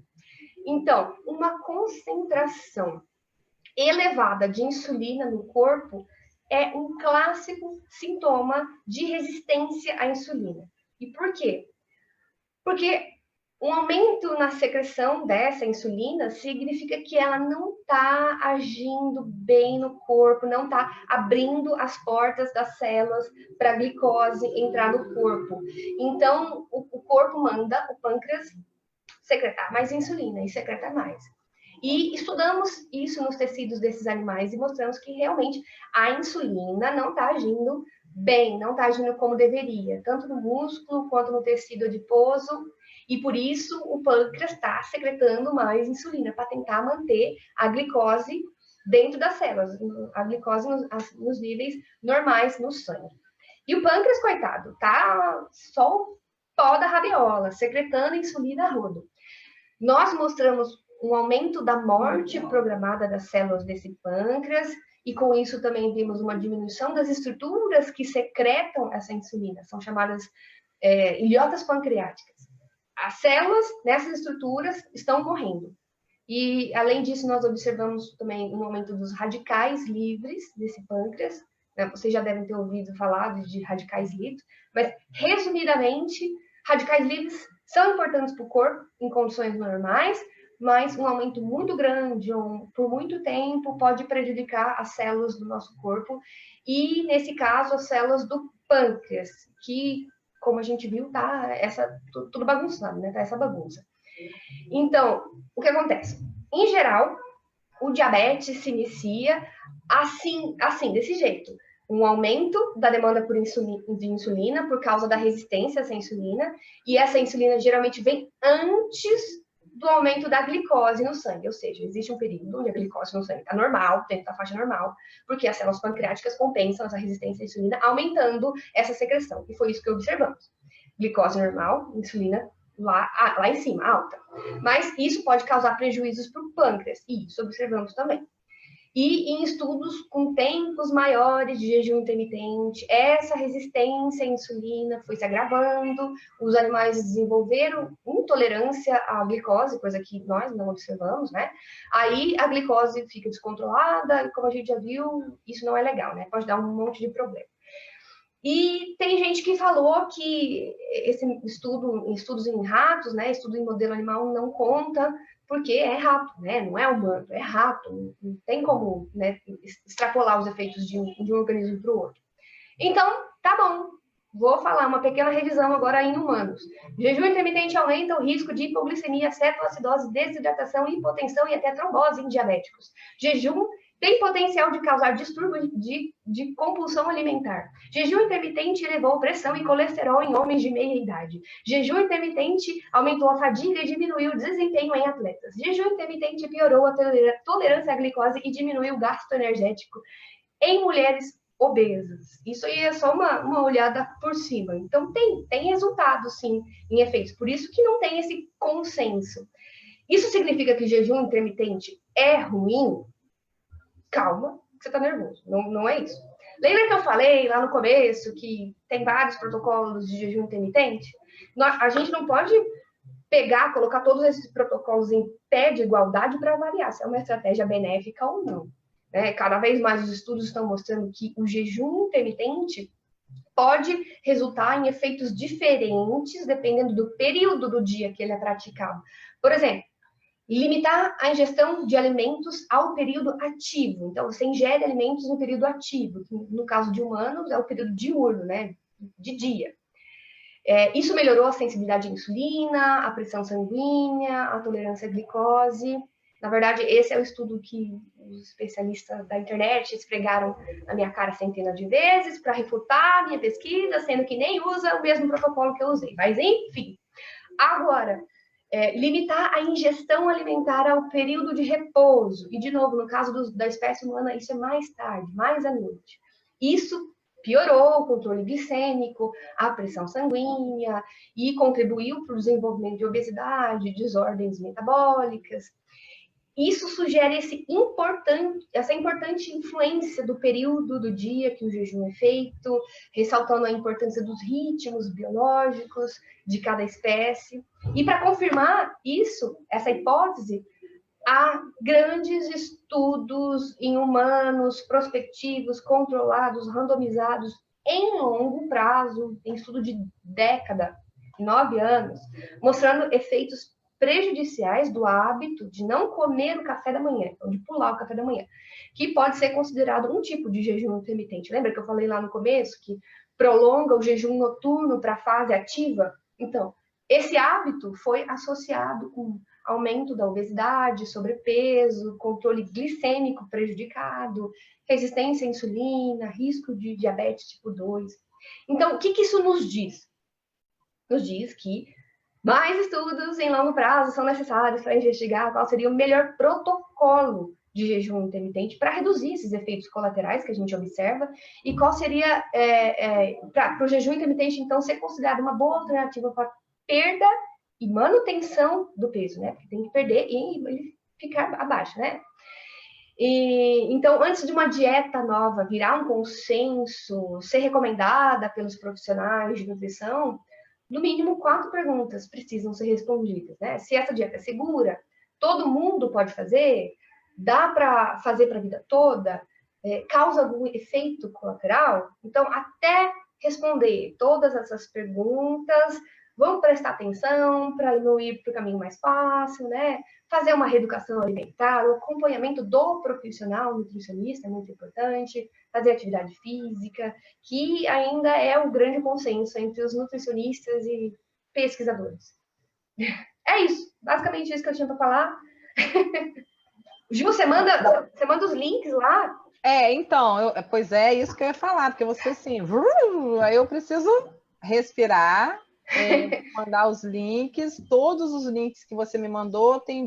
Então, uma concentração elevada de insulina no corpo é um clássico sintoma de resistência à insulina. E por quê? Porque um aumento na secreção dessa insulina significa que ela não está agindo bem no corpo, não está abrindo as portas das células para a glicose entrar no corpo. Então, o corpo manda o pâncreas secretar mais insulina e secretar mais. E estudamos isso nos tecidos desses animais e mostramos que realmente a insulina não está agindo bem, não está agindo como deveria, tanto no músculo quanto no tecido adiposo. E por isso o pâncreas está secretando mais insulina para tentar manter a glicose dentro das células, a glicose nos níveis normais no sangue. E o pâncreas, coitado, tá só o pó da rabiola, secretando insulina a rodo. Nós mostramos um aumento da morte programada das células desse pâncreas, e com isso também vimos uma diminuição das estruturas que secretam essa insulina, são chamadas ilhotas pancreáticas. As células nessas estruturas estão morrendo. E, além disso, nós observamos também um aumento dos radicais livres desse pâncreas. Vocês já devem ter ouvido falar de radicais livres, mas, resumidamente, radicais livres são importantes para o corpo em condições normais, mas um aumento muito grande, por muito tempo, pode prejudicar as células do nosso corpo, e, nesse caso, as células do pâncreas, que, como a gente viu, tá tudo bagunçado, né? Tá essa bagunça. Então, o que acontece? Em geral, o diabetes se inicia assim, desse jeito. Um aumento da demanda de insulina por causa da resistência a essa insulina, e essa insulina geralmente vem antes do aumento da glicose no sangue, ou seja, existe um período onde a glicose no sangue está normal, dentro da faixa normal, porque as células pancreáticas compensam essa resistência à insulina, aumentando essa secreção, e foi isso que observamos. Glicose normal, insulina lá em cima, alta. Mas isso pode causar prejuízos para o pâncreas, e isso observamos também. E em estudos com tempos maiores de jejum intermitente, essa resistência à insulina foi se agravando, os animais desenvolveram intolerância à glicose, coisa que nós não observamos, né? Aí a glicose fica descontrolada, e como a gente já viu, isso não é legal, né? Pode dar um monte de problema. E tem gente que falou que esse estudos em ratos, né? Estudo em modelo animal não conta, porque é rato, né? Não é humano, é rato. Não tem como, né, extrapolar os efeitos de um organismo para o outro. Então, tá bom. Vou falar uma pequena revisão agora em humanos. Jejum intermitente aumenta o risco de hipoglicemia, cetoacidose, desidratação, hipotensão e até trombose em diabéticos. Jejum tem potencial de causar distúrbio de compulsão alimentar. Jejum intermitente elevou pressão e colesterol em homens de meia idade. Jejum intermitente aumentou a fadiga e diminuiu o desempenho em atletas. Jejum intermitente piorou a tolerância à glicose e diminuiu o gasto energético em mulheres obesas. Isso aí é só uma olhada por cima. Então, tem resultado, sim, em efeitos. Por isso que não tem esse consenso. Isso significa que jejum intermitente é ruim? Calma, você está nervoso. Não é isso. Lembra que eu falei lá no começo que tem vários protocolos de jejum intermitente? A gente não pode pegar, colocar todos esses protocolos em pé de igualdade para avaliar se é uma estratégia benéfica ou não. Né? Cada vez mais os estudos estão mostrando que o jejum intermitente pode resultar em efeitos diferentes dependendo do período do dia que ele é praticado. Por exemplo, limitar a ingestão de alimentos ao período ativo. Então, você ingere alimentos no período ativo, que no caso de humanos é o período diurno, né? De dia. Isso melhorou a sensibilidade à insulina, a pressão sanguínea, a tolerância à glicose. Na verdade, esse é o estudo que os especialistas da internet esfregaram na minha cara centenas de vezes para refutar a minha pesquisa, sendo que nem usa o mesmo protocolo que eu usei. Mas, enfim. Agora, limitar a ingestão alimentar ao período de repouso. E, de novo, no caso da espécie humana, isso é mais tarde, mais à noite. Isso piorou o controle glicêmico, a pressão sanguínea e contribuiu para o desenvolvimento de obesidade, desordens metabólicas. Isso sugere essa importante influência do período do dia que o jejum é feito, ressaltando a importância dos ritmos biológicos de cada espécie. E para confirmar isso, essa hipótese, há grandes estudos em humanos, prospectivos, controlados, randomizados, em longo prazo, em estudo de década, 9 anos, mostrando efeitos prejudiciais do hábito de não comer o café da manhã, então de pular o café da manhã, que pode ser considerado um tipo de jejum intermitente. Lembra que eu falei lá no começo que prolonga o jejum noturno para a fase ativa? Então, esse hábito foi associado com aumento da obesidade, sobrepeso, controle glicêmico prejudicado, resistência à insulina, risco de diabetes tipo 2. Então, o que isso nos diz? Nos diz que mais estudos em longo prazo são necessários para investigar qual seria o melhor protocolo de jejum intermitente para reduzir esses efeitos colaterais que a gente observa e qual seria, para o jejum intermitente, então, ser considerado uma boa alternativa para perda e manutenção do peso, né? Porque tem que perder e ele ficar abaixo, né? Então, antes de uma dieta nova virar um consenso, ser recomendada pelos profissionais de nutrição, no mínimo 4 perguntas precisam ser respondidas, né? Se essa dieta é segura, todo mundo pode fazer, dá para fazer para a vida toda, causa algum efeito colateral? Então, até responder todas essas perguntas, vamos prestar atenção para não ir para o caminho mais fácil, né? Fazer uma reeducação alimentar, o acompanhamento do profissional nutricionista é muito importante, fazer atividade física, que ainda é o grande consenso entre os nutricionistas e pesquisadores. É isso, basicamente isso que eu tinha para falar. Ju, você manda os links lá? Então, pois é, isso que eu ia falar, porque você assim, aí eu preciso respirar, mandar os links, todos os links que você me mandou tem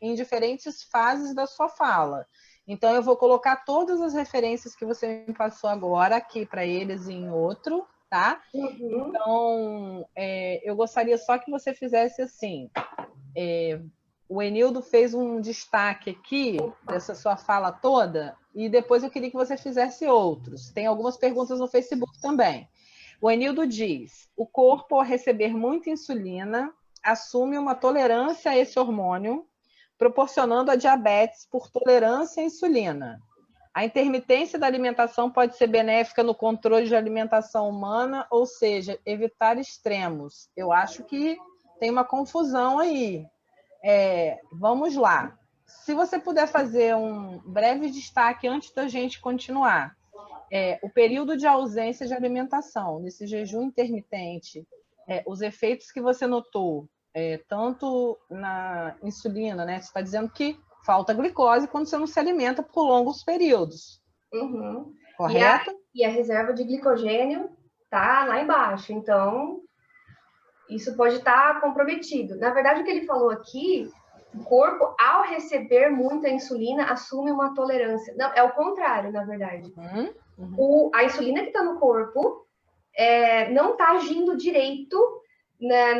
em diferentes fases da sua fala. Então, eu vou colocar todas as referências que você me passou agora aqui para eles em outro, tá? Uhum. Então, eu gostaria só que você fizesse assim. O Enildo fez um destaque aqui dessa sua fala toda e depois eu queria que você fizesse outros. Tem algumas perguntas no Facebook também. O Enildo diz: o corpo, ao receber muita insulina, assume uma tolerância a esse hormônio, proporcionando a diabetes por tolerância à insulina. A intermitência da alimentação pode ser benéfica no controle de alimentação humana, ou seja, evitar extremos. Eu acho que tem uma confusão aí. Vamos lá. Se você puder fazer um breve destaque antes da gente continuar. O período de ausência de alimentação, nesse jejum intermitente, os efeitos que você notou, tanto na insulina, né? Você está dizendo que falta glicose quando você não se alimenta por longos períodos. Uhum. Correto? E a reserva de glicogênio tá lá embaixo, então isso pode estar comprometido. Na verdade, o que ele falou aqui, o corpo, ao receber muita insulina, assume uma tolerância. Não, é o contrário, na verdade. A insulina que está no corpo não está agindo direito, né,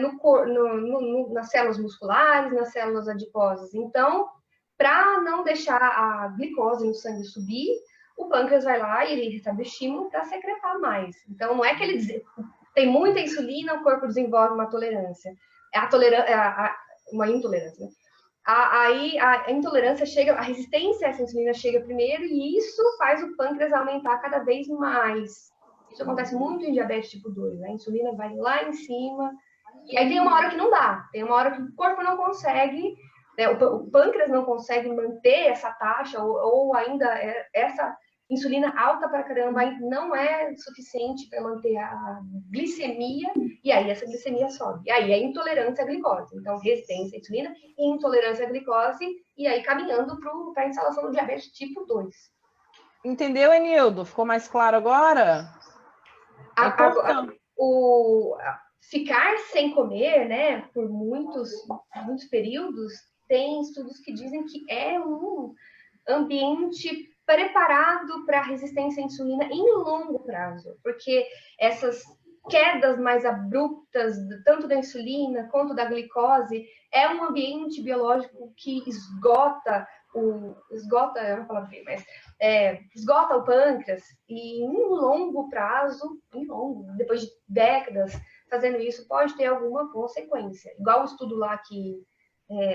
nas células musculares, nas células adiposas. Então, para não deixar a glicose no sangue subir, o pâncreas vai lá e ele recebe o estímulo para secretar mais. Então, não é que ele tem muita insulina, o corpo desenvolve uma tolerância. uma intolerância, né? Aí a intolerância chega, a resistência a essa insulina chega primeiro e isso faz o pâncreas aumentar cada vez mais. Isso acontece muito em diabetes tipo 2, né? A insulina vai lá em cima e aí tem uma hora que não dá, tem uma hora que o corpo não consegue, né? O pâncreas não consegue manter essa taxa ou ainda essa insulina alta para caramba não é suficiente para manter a glicemia, e aí essa glicemia sobe. E aí é intolerância à glicose. Então, resistência à insulina e intolerância à glicose, e aí caminhando para a instalação do diabetes tipo 2. Entendeu, Enildo? Ficou mais claro agora? Ficar sem comer, né, por muitos períodos, tem estudos que dizem que é um ambiente preparado para a resistência à insulina em longo prazo, porque essas quedas mais abruptas, tanto da insulina quanto da glicose, é um ambiente biológico que esgota é uma palavra feia, mas esgota o pâncreas, e em longo prazo, depois de décadas fazendo isso, pode ter alguma consequência. Igual o estudo lá que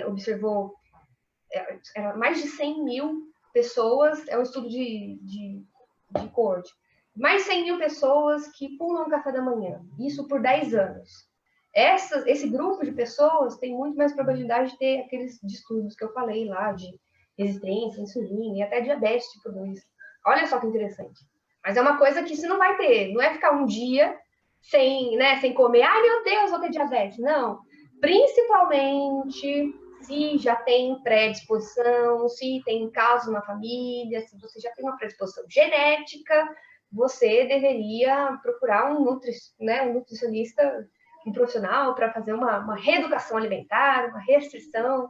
observou mais de 100 mil pessoas, é um estudo de coorte, mais de 100 mil pessoas que pulam o café da manhã, isso por 10 anos. Esse grupo de pessoas tem muito mais probabilidade de ter aqueles distúrbios que eu falei lá, de resistência, insulina e até diabetes tipo 2. Olha só que interessante. Mas é uma coisa que você não vai ter, não é ficar um dia sem comer, ai meu Deus, vou ter diabetes. Não. Principalmente se já tem predisposição, se tem caso na família, se você já tem uma predisposição genética, você deveria procurar um nutricionista, um profissional para fazer uma reeducação alimentar, uma restrição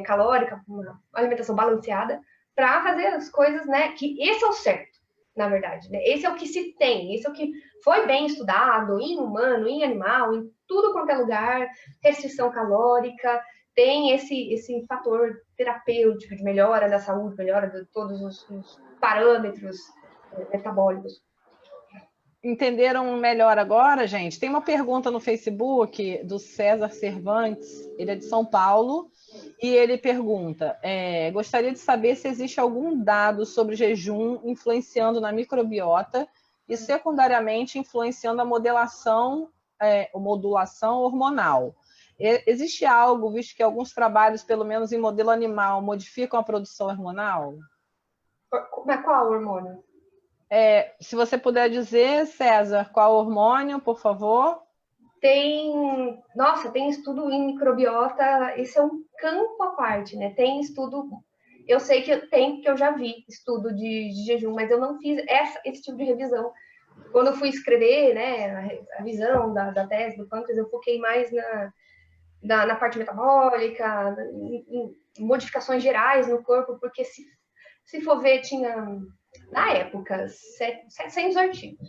calórica, uma alimentação balanceada, para fazer as coisas, né? Que esse é o certo, na verdade. Né? Esse é o que se tem, esse é o que foi bem estudado em humano, em animal, em tudo quanto é lugar, restrição calórica, tem esse fator terapêutico de melhora da saúde, melhora de todos os parâmetros metabólicos. Entenderam melhor agora, gente? Tem uma pergunta no Facebook do César Cervantes, ele é de São Paulo, e ele pergunta, gostaria de saber se existe algum dado sobre jejum influenciando na microbiota e secundariamente influenciando a modulação hormonal. Existe algo, visto que alguns trabalhos, pelo menos em modelo animal, modificam a produção hormonal? Qual hormônio? Se você puder dizer, César, qual hormônio, por favor? Tem estudo em microbiota, esse é um campo à parte, né? Tem estudo, eu sei que que eu já vi estudo de jejum, mas eu não fiz esse tipo de revisão. Quando eu fui escrever, né, a revisão da tese do pâncreas, eu foquei mais na parte metabólica, em modificações gerais no corpo, porque se for ver, tinha, na época, 700 artigos.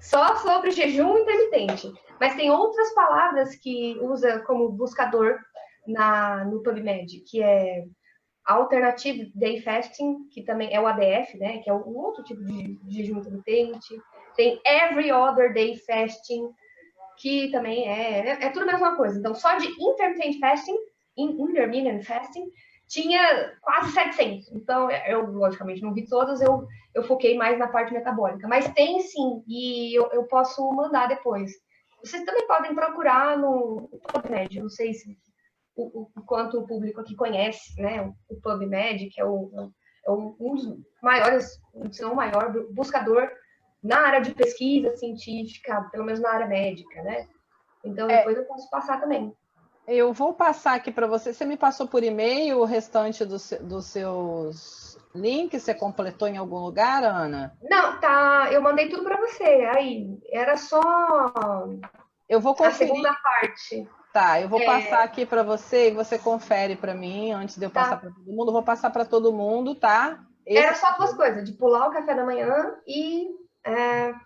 Só sobre jejum intermitente. Mas tem outras palavras que usa como buscador no PubMed, que é Alternative Day Fasting, que também é o ADF, né? Que é um outro tipo de jejum intermitente. Tem Every Other Day Fasting, que também é tudo a mesma coisa. Então, só de intermittent fasting, intermittent fasting, tinha quase 700. Então, eu, logicamente, não vi todos, eu foquei mais na parte metabólica. Mas tem, sim, e eu posso mandar depois. Vocês também podem procurar no PubMed, não sei se o quanto o público aqui conhece, né? O PubMed, que é um dos maiores, se não o maior, buscador na área de pesquisa científica, pelo menos na área médica, né? Então, depois eu posso passar também. Eu vou passar aqui para você. Você me passou por e-mail o restante dos seus links? Você completou em algum lugar, Ana? Não, tá. Eu mandei tudo para você. Aí, era só eu vou conferir. A segunda parte. Tá, eu vou passar aqui para você e você confere para mim antes de eu passar para todo mundo. Eu vou passar para todo mundo, tá? Era só duas coisas, de pular o café da manhã e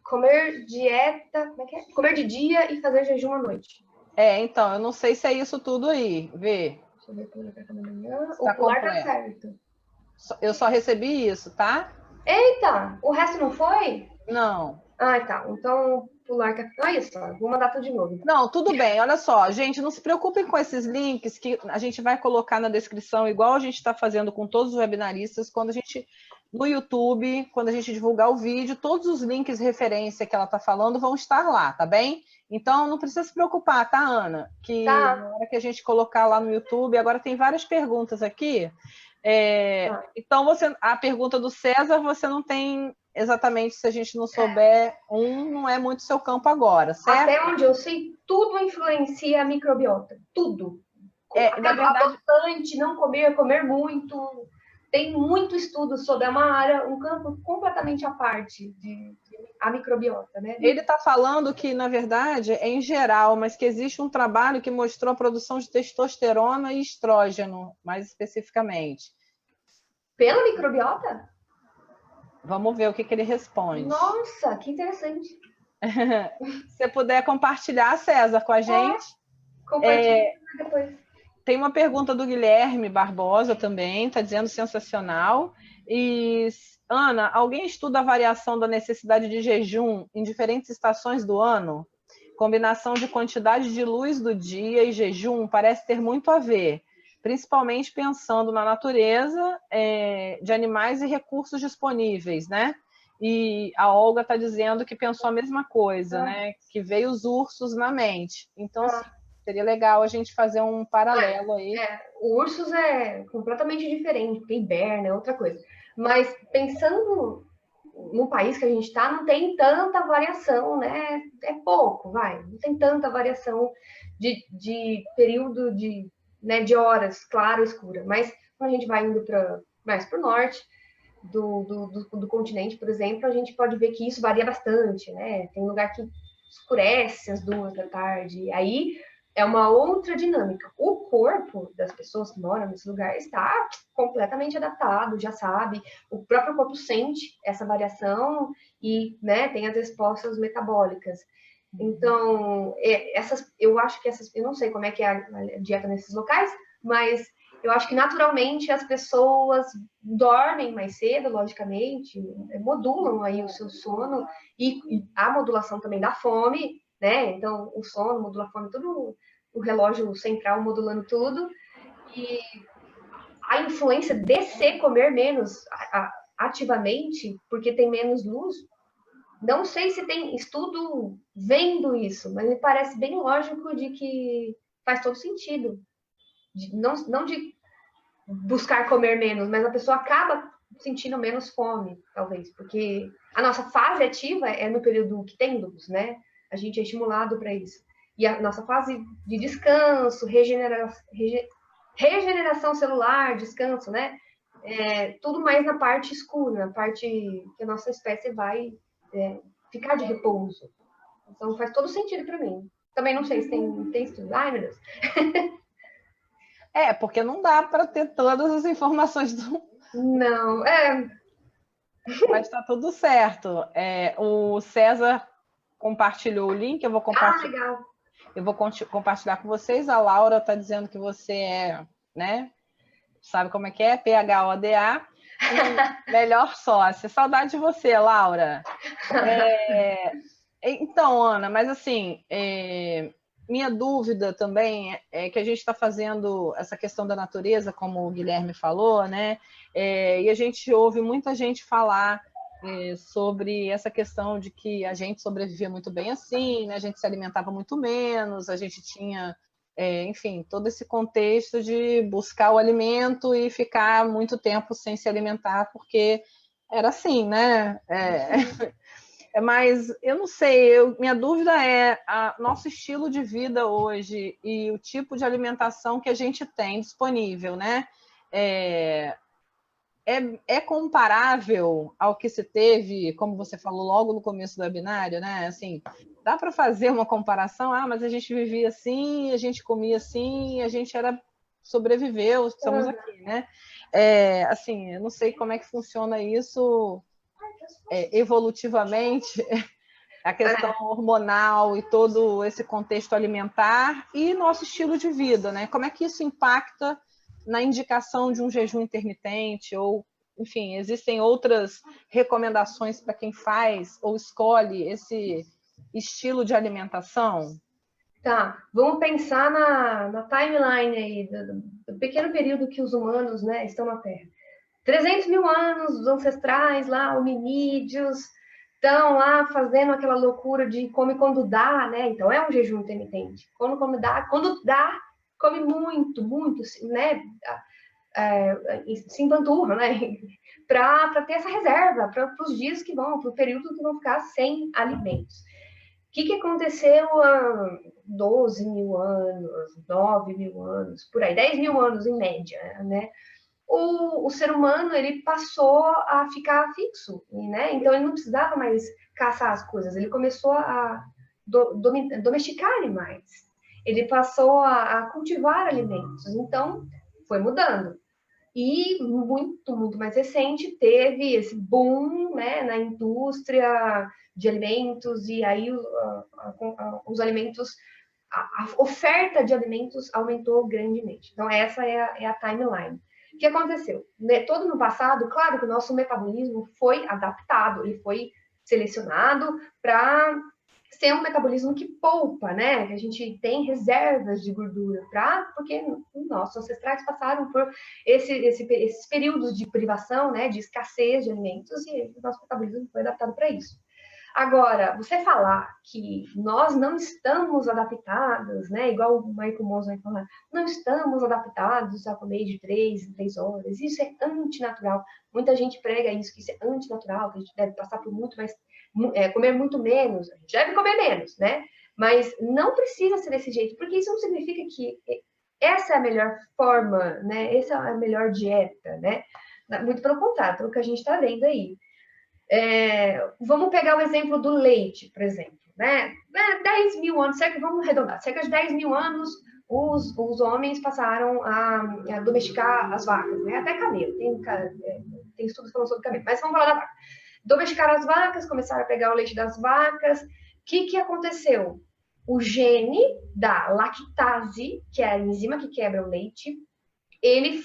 comer dieta, como é que é? Comer de dia e fazer jejum à noite. Então, eu não sei se é isso tudo aí, vê. Deixa eu ver, pular o café da manhã. O pular tá certo. Eu só recebi isso, tá? Eita, o resto não foi? Não. Ah, tá. Então, pular café. Olha só, vou mandar tudo de novo. Não, tudo bem. Olha só, gente, não se preocupem com esses links que a gente vai colocar na descrição, igual a gente está fazendo com todos os webinaristas, quando a gente, no YouTube, quando a gente divulgar o vídeo, todos os links de referência que ela está falando vão estar lá, tá bem? Então, não precisa se preocupar, tá, Ana? Que na hora que a gente colocar lá no YouTube, agora tem várias perguntas aqui. Então, a pergunta do César, você não tem exatamente, se a gente não souber não é muito seu campo agora, certo? Até onde eu sei, tudo influencia a microbiota. Tudo. Na verdade, bastante, não comer, comer muito. Tem muito estudo sobre uma área, um campo completamente à parte a microbiota, né? Ele está falando que, na verdade, é em geral, mas que existe um trabalho que mostrou a produção de testosterona e estrógeno, mais especificamente. Pela microbiota? Vamos ver o que ele responde. Nossa, que interessante. Se você puder compartilhar, César, com a gente. Compartilha depois. Tem uma pergunta do Guilherme Barbosa também, está dizendo sensacional. E, Ana, alguém estuda a variação da necessidade de jejum em diferentes estações do ano? Combinação de quantidade de luz do dia e jejum parece ter muito a ver, principalmente pensando na natureza de animais e recursos disponíveis, né? E a Olga está dizendo que pensou a mesma coisa, né? Que veio os ursos na mente. Então, seria legal a gente fazer um paralelo aí. O ursos é completamente diferente, porque hiberna é outra coisa. Mas pensando no país que a gente está, não tem tanta variação, né? É pouco, não tem tanta variação de período de horas, clara ou escura. Mas quando a gente vai indo mais para o norte do continente, por exemplo, a gente pode ver que isso varia bastante, né? Tem lugar que escurece às 2 da tarde, aí é uma outra dinâmica. O corpo das pessoas que moram nesse lugar está completamente adaptado, já sabe. O próprio corpo sente essa variação e, né, tem as respostas metabólicas. Então, eu acho que eu não sei como é que é a dieta nesses locais, mas eu acho que naturalmente as pessoas dormem mais cedo, logicamente, modulam aí o seu sono e a modulação também da fome, né? Então, o sono modula a fome, tudo, o relógio central modulando tudo. E a influência de se comer menos ativamente, porque tem menos luz, não sei se tem estudo vendo isso, mas me parece bem lógico de que faz todo sentido. Não de buscar comer menos, mas a pessoa acaba sentindo menos fome, talvez, porque a nossa fase ativa é no período que tem luz, né? A gente é estimulado para isso. E a nossa fase de descanso, regeneração celular, descanso, né? Tudo mais na parte escura, na parte que a nossa espécie vai ficar de repouso. Então faz todo sentido para mim. Também não sei se tem estudo. Ai, meu Deus. Porque não dá para ter todas as informações do... Não, Mas está tudo certo. O César compartilhou o link, eu vou compartilhar. Legal. Eu vou compartilhar com vocês. A Laura está dizendo que você né? Sabe como é que é? PHODA. Melhor sócia. Saudade de você, Laura. Então, Ana, mas assim, minha dúvida também é que a gente está fazendo essa questão da natureza, como o Guilherme falou, né? E a gente ouve muita gente falar sobre essa questão de que a gente sobrevivia muito bem assim, né? A gente se alimentava muito menos, a gente tinha, enfim, todo esse contexto de buscar o alimento e ficar muito tempo sem se alimentar, porque era assim, né? Mas eu não sei, minha dúvida é nosso estilo de vida hoje e o tipo de alimentação que a gente tem disponível, né? É comparável ao que se teve, como você falou logo no começo do webinário, né? Assim, dá para fazer uma comparação? Mas a gente vivia assim, a gente comia assim, a gente sobreviveu, estamos aqui, né? Assim, eu não sei como é que funciona isso evolutivamente, a questão hormonal e todo esse contexto alimentar e nosso estilo de vida, né? Como é que isso impacta na indicação de um jejum intermitente ou, enfim, existem outras recomendações para quem faz ou escolhe estilo de alimentação? Tá, vamos pensar na timeline aí, do pequeno período que os humanos, né, estão na Terra. 300 mil anos, os ancestrais lá, hominídeos, estão lá fazendo aquela loucura de come quando dá, né? Então é um jejum intermitente. Quando dá, come muito, muito, né? Se empanturra, né? Para ter essa reserva, para os dias que vão, para o período que vão ficar sem alimentos. O que aconteceu há 12 mil anos, 9 mil anos, por aí, 10 mil anos em média, né? O ser humano ele passou a ficar fixo, né? Então ele não precisava mais caçar as coisas, ele começou a domesticar animais, ele passou a cultivar alimentos, então foi mudando. E muito mais recente teve esse boom, né, na indústria de alimentos, e aí os alimentos, a oferta de alimentos aumentou grandemente. Então essa é a timeline. O que aconteceu? Todo no passado, claro que o nosso metabolismo foi adaptado, ele foi selecionado para ser um metabolismo que poupa, né? Que a gente tem reservas de gordura porque nossos ancestrais passaram por esses períodos de privação, né? De escassez de alimentos e o nosso metabolismo foi adaptado para isso. Agora, você falar que nós não estamos adaptados, né? Igual o Michael Mosley vai falar, não estamos adaptados a comer de 3 em 3 horas. Isso é antinatural. Muita gente prega isso, que isso é antinatural, que a gente deve passar por muito mais, comer muito menos. A gente deve comer menos, né? Mas não precisa ser desse jeito, porque isso não significa que essa é a melhor forma, né? Essa é a melhor dieta, né? Muito pelo contrário, pelo que a gente está vendo aí. Vamos pegar o exemplo do leite, por exemplo, né? 10 mil anos, vamos arredondar, cerca de 10 mil anos, os homens passaram a domesticar as vacas, né? Até camelo, tem estudos falando sobre camelo, mas vamos falar da vaca. Domesticaram as vacas, começaram a pegar o leite das vacas. O que aconteceu? O gene da lactase, que é a enzima que quebra o leite, ele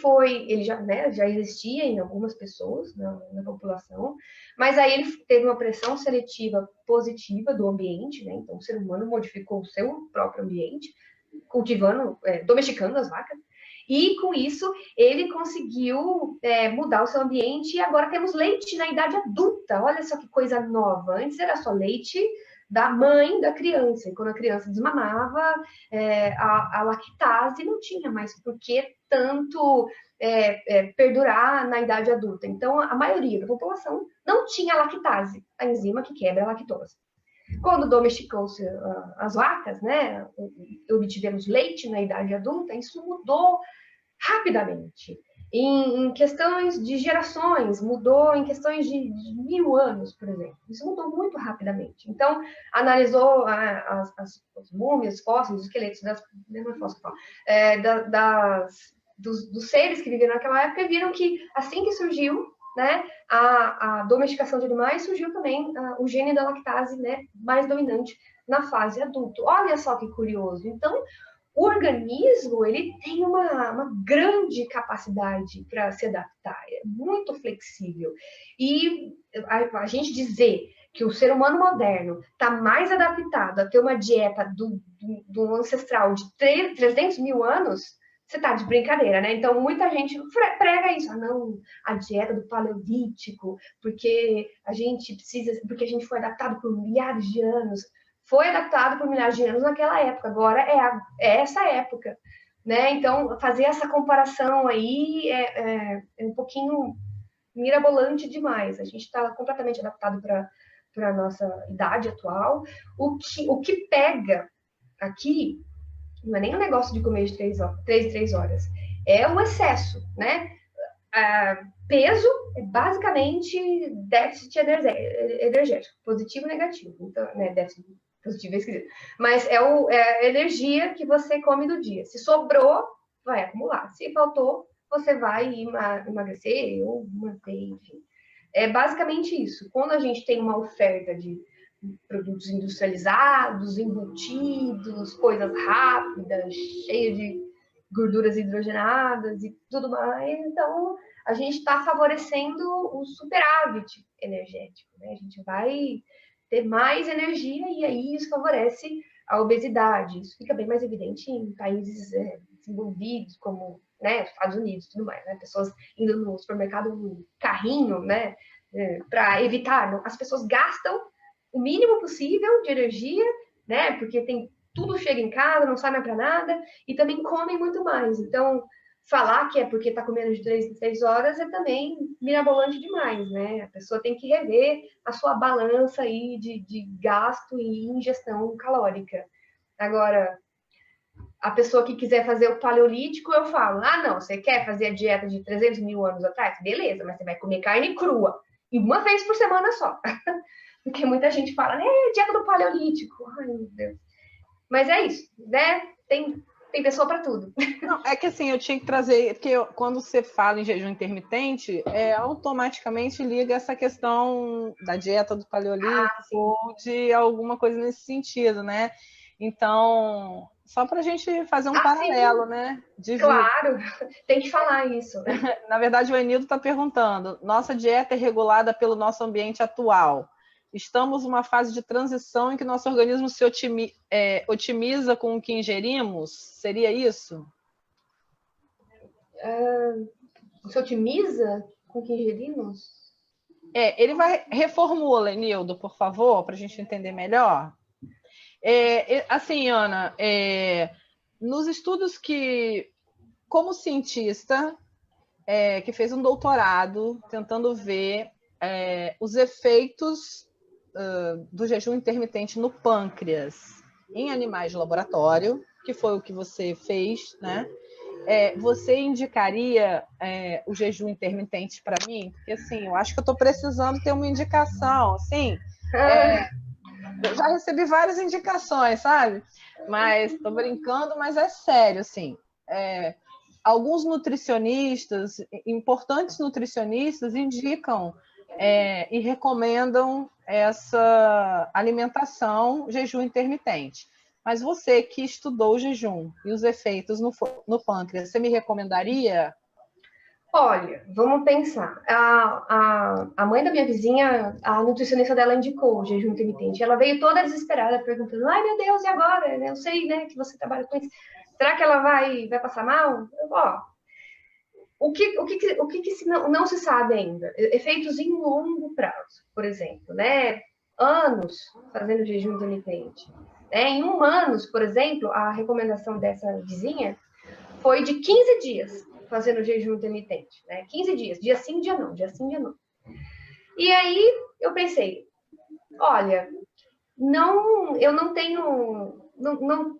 já existia em algumas pessoas na população, mas aí ele teve uma pressão seletiva positiva do ambiente, né? Então o ser humano modificou o seu próprio ambiente, domesticando as vacas, e com isso ele conseguiu mudar o seu ambiente, e agora temos leite na idade adulta. Olha só que coisa nova. Antes era só leite da mãe da criança, e quando a criança desmamava, a lactase não tinha mais por que tanto perdurar na idade adulta. Então, a maioria da população não tinha lactase, a enzima que quebra a lactose. Quando domesticou-se as vacas, né, obtivemos leite na idade adulta, isso mudou rapidamente. Em questões de gerações, mudou em questões de 1000 anos, por exemplo. Isso mudou muito rapidamente. Então, analisou as múmias, fósseis, os esqueletos dos seres que viveram naquela época, e viram que assim que surgiu, né, a domesticação de animais, surgiu também o gene da lactase, né, mais dominante na fase adulta. Olha só que curioso. Então, o organismo ele tem uma grande capacidade para se adaptar, é muito flexível. E a gente dizer que o ser humano moderno está mais adaptado a ter uma dieta do ancestral de 300 mil anos, você está de brincadeira, né? Então, muita gente prega isso. Não, a dieta do paleolítico, porque a gente foi adaptado por milhares de anos. Foi adaptado por milhares de anos naquela época, agora é essa época, né? Então, fazer essa comparação aí é um pouquinho mirabolante demais. A gente está completamente adaptado para a nossa idade atual. O que pega aqui não é nem um negócio de comer de 3 horas, é o excesso, né? Peso é basicamente déficit energético, positivo e negativo. Então, né, déficit positivo é esquisito. Mas é a energia que você come do dia. Se sobrou, vai acumular. Se faltou, você vai emagrecer ou manter, enfim. É basicamente isso. Quando a gente tem uma oferta de produtos industrializados, embutidos, coisas rápidas, cheias de gorduras hidrogenadas e tudo mais, então a gente está favorecendo o superávit energético, né? A gente vai ter mais energia, e aí isso favorece a obesidade. Isso fica bem mais evidente em países desenvolvidos, como, né, Estados Unidos e tudo mais, né? Pessoas indo no supermercado no carrinho, né, para evitar. As pessoas gastam o mínimo possível de energia, né, porque tem tudo chega em casa, não sai mais para nada, e também comem muito mais. Então, falar que é porque está comendo de 3 em 3 horas é também mirabolante demais, né? A pessoa tem que rever a sua balança aí de gasto e ingestão calórica. Agora, a pessoa que quiser fazer o paleolítico, eu falo, não, você quer fazer a dieta de 300 mil anos atrás? Beleza, mas você vai comer carne crua, e uma vez por semana só. Porque muita gente fala, dieta do paleolítico. Ai, meu Deus. Mas é isso, né? Tem pessoa para tudo. Não, é que assim, eu tinha que trazer, porque quando você fala em jejum intermitente, automaticamente liga essa questão da dieta do paleolítico ou de alguma coisa nesse sentido, né? Então, só para a gente fazer um paralelo, sim. né? Claro, tem que falar isso. Na verdade, o Enildo está perguntando, nossa dieta é regulada pelo nosso ambiente atual. Estamos numa fase de transição em que nosso organismo se otimiza com o que ingerimos? Seria isso? Se otimiza com o que ingerimos? Ele vai... Reformula, Enildo, por favor, para a gente entender melhor. Assim, Ana, nos estudos que... Como cientista que fez um doutorado tentando ver os efeitos do jejum intermitente no pâncreas em animais de laboratório, que foi o que você fez, né? Você indicaria o jejum intermitente para mim? Porque, assim, eu acho que eu estou precisando ter uma indicação, assim. Eu já recebi várias indicações, sabe? Mas estou brincando, mas é sério, assim. Alguns nutricionistas, importantes nutricionistas, indicam e recomendam essa alimentação jejum intermitente. Mas você que estudou o jejum e os efeitos no pâncreas, você me recomendaria? Olha, vamos pensar. A mãe da minha vizinha, a nutricionista dela indicou o jejum intermitente. Ela veio toda desesperada, perguntando: ai meu Deus, e agora? Eu sei, né, que você trabalha com isso. Será que ela vai passar mal? O que não se sabe ainda? Efeitos em longo prazo, por exemplo, né? Anos fazendo jejum intermitente. Em humanos, por exemplo, a recomendação dessa vizinha foi de 15 dias fazendo jejum intermitente, né? 15 dias, dia sim, dia não, dia sim, dia não. E aí eu pensei, olha, eu não tenho,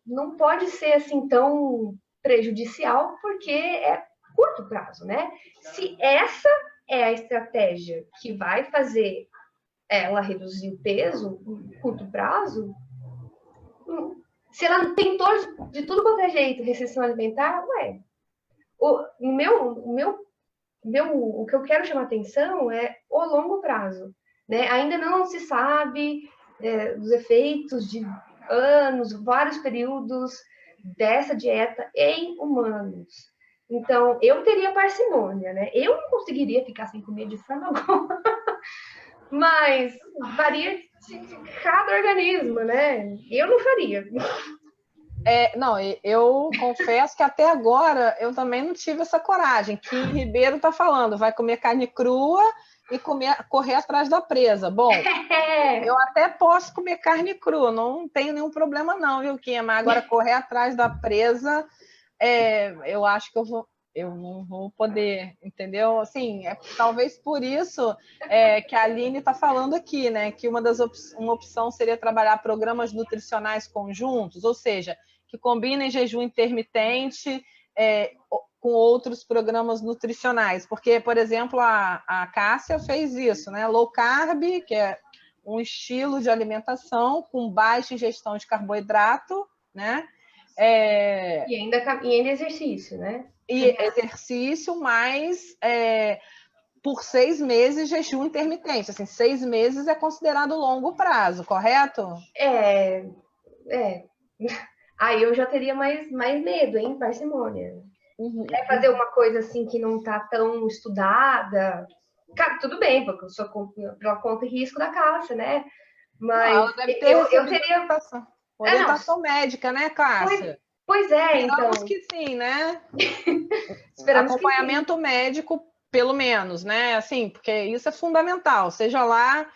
não pode ser assim tão prejudicial, porque é curto prazo, né? Se essa é a estratégia que vai fazer ela reduzir o peso em curto prazo, se ela tentou de tudo quanto é jeito restrição alimentar, o que eu quero chamar atenção é o longo prazo, né? Ainda não se sabe os efeitos de anos, vários períodos dessa dieta em humanos. Então, eu teria parcimônia, né? Eu não conseguiria ficar sem comer de forma alguma, mas varia de cada organismo, né? Eu não faria. Não, eu confesso que até agora eu também não tive essa coragem. Que Ribeiro está falando, vai comer carne crua e correr atrás da presa. Bom, eu até posso comer carne crua, não tenho nenhum problema não, viu, Kim? Mas agora correr atrás da presa, eu acho que eu não vou poder, entendeu? Assim, talvez por isso que a Aline está falando aqui, né? Que uma opção seria trabalhar programas nutricionais conjuntos, ou seja, que combinem jejum intermitente com outros programas nutricionais. Porque, por exemplo, a Cássia fez isso, né? Low carb, que é um estilo de alimentação com baixa ingestão de carboidrato, né? E ainda exercício, né? E exercício, mas por 6 meses jejum intermitente. Assim, 6 meses é considerado longo prazo, correto? Aí eu já teria mais medo, hein? Parcimônia. Fazer uma coisa assim que não tá tão estudada. Cara, tudo bem, porque eu sou pela conta e risco da caça, né? Não, Mas ela deve ter eu recebido teria. orientação médica, né, Cássia? Pois é, então. Esperamos que sim, né? Esperamos que sim. Acompanhamento médico, pelo menos, né? Assim, porque isso é fundamental. Seja lá,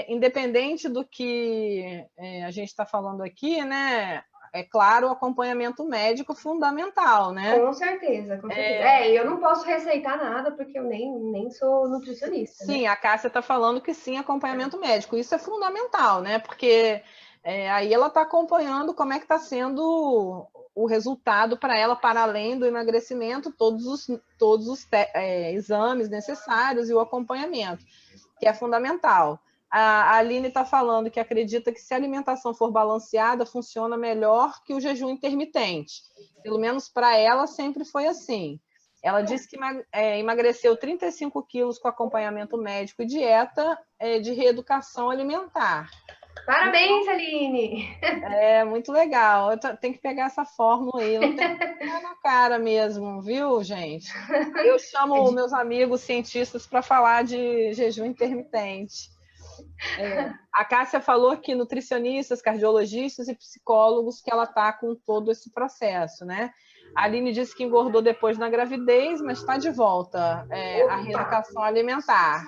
independente do que a gente está falando aqui, né? É claro, o acompanhamento médico fundamental, né? Com certeza, com certeza. Eu não posso receitar nada porque eu nem sou nutricionista, né? Sim, a Cássia está falando que sim, acompanhamento médico. Isso é fundamental, né? Porque aí ela está acompanhando como é que está sendo o resultado para ela, para além do emagrecimento, todos os exames necessários e o acompanhamento, que é fundamental. A Aline está falando que acredita que se a alimentação for balanceada, funciona melhor que o jejum intermitente. Pelo menos para ela sempre foi assim. Ela disse que emagreceu 35 quilos com acompanhamento médico e dieta de reeducação alimentar. Parabéns, Aline! É muito legal. Tem que pegar essa fórmula aí. Não tem que pegar na cara mesmo, viu, gente? Eu chamo meus amigos cientistas para falar de jejum intermitente. A Cássia falou que nutricionistas, cardiologistas e psicólogos que ela está com todo esse processo, né? A Aline disse que engordou depois na gravidez, mas está de volta à reeducação alimentar.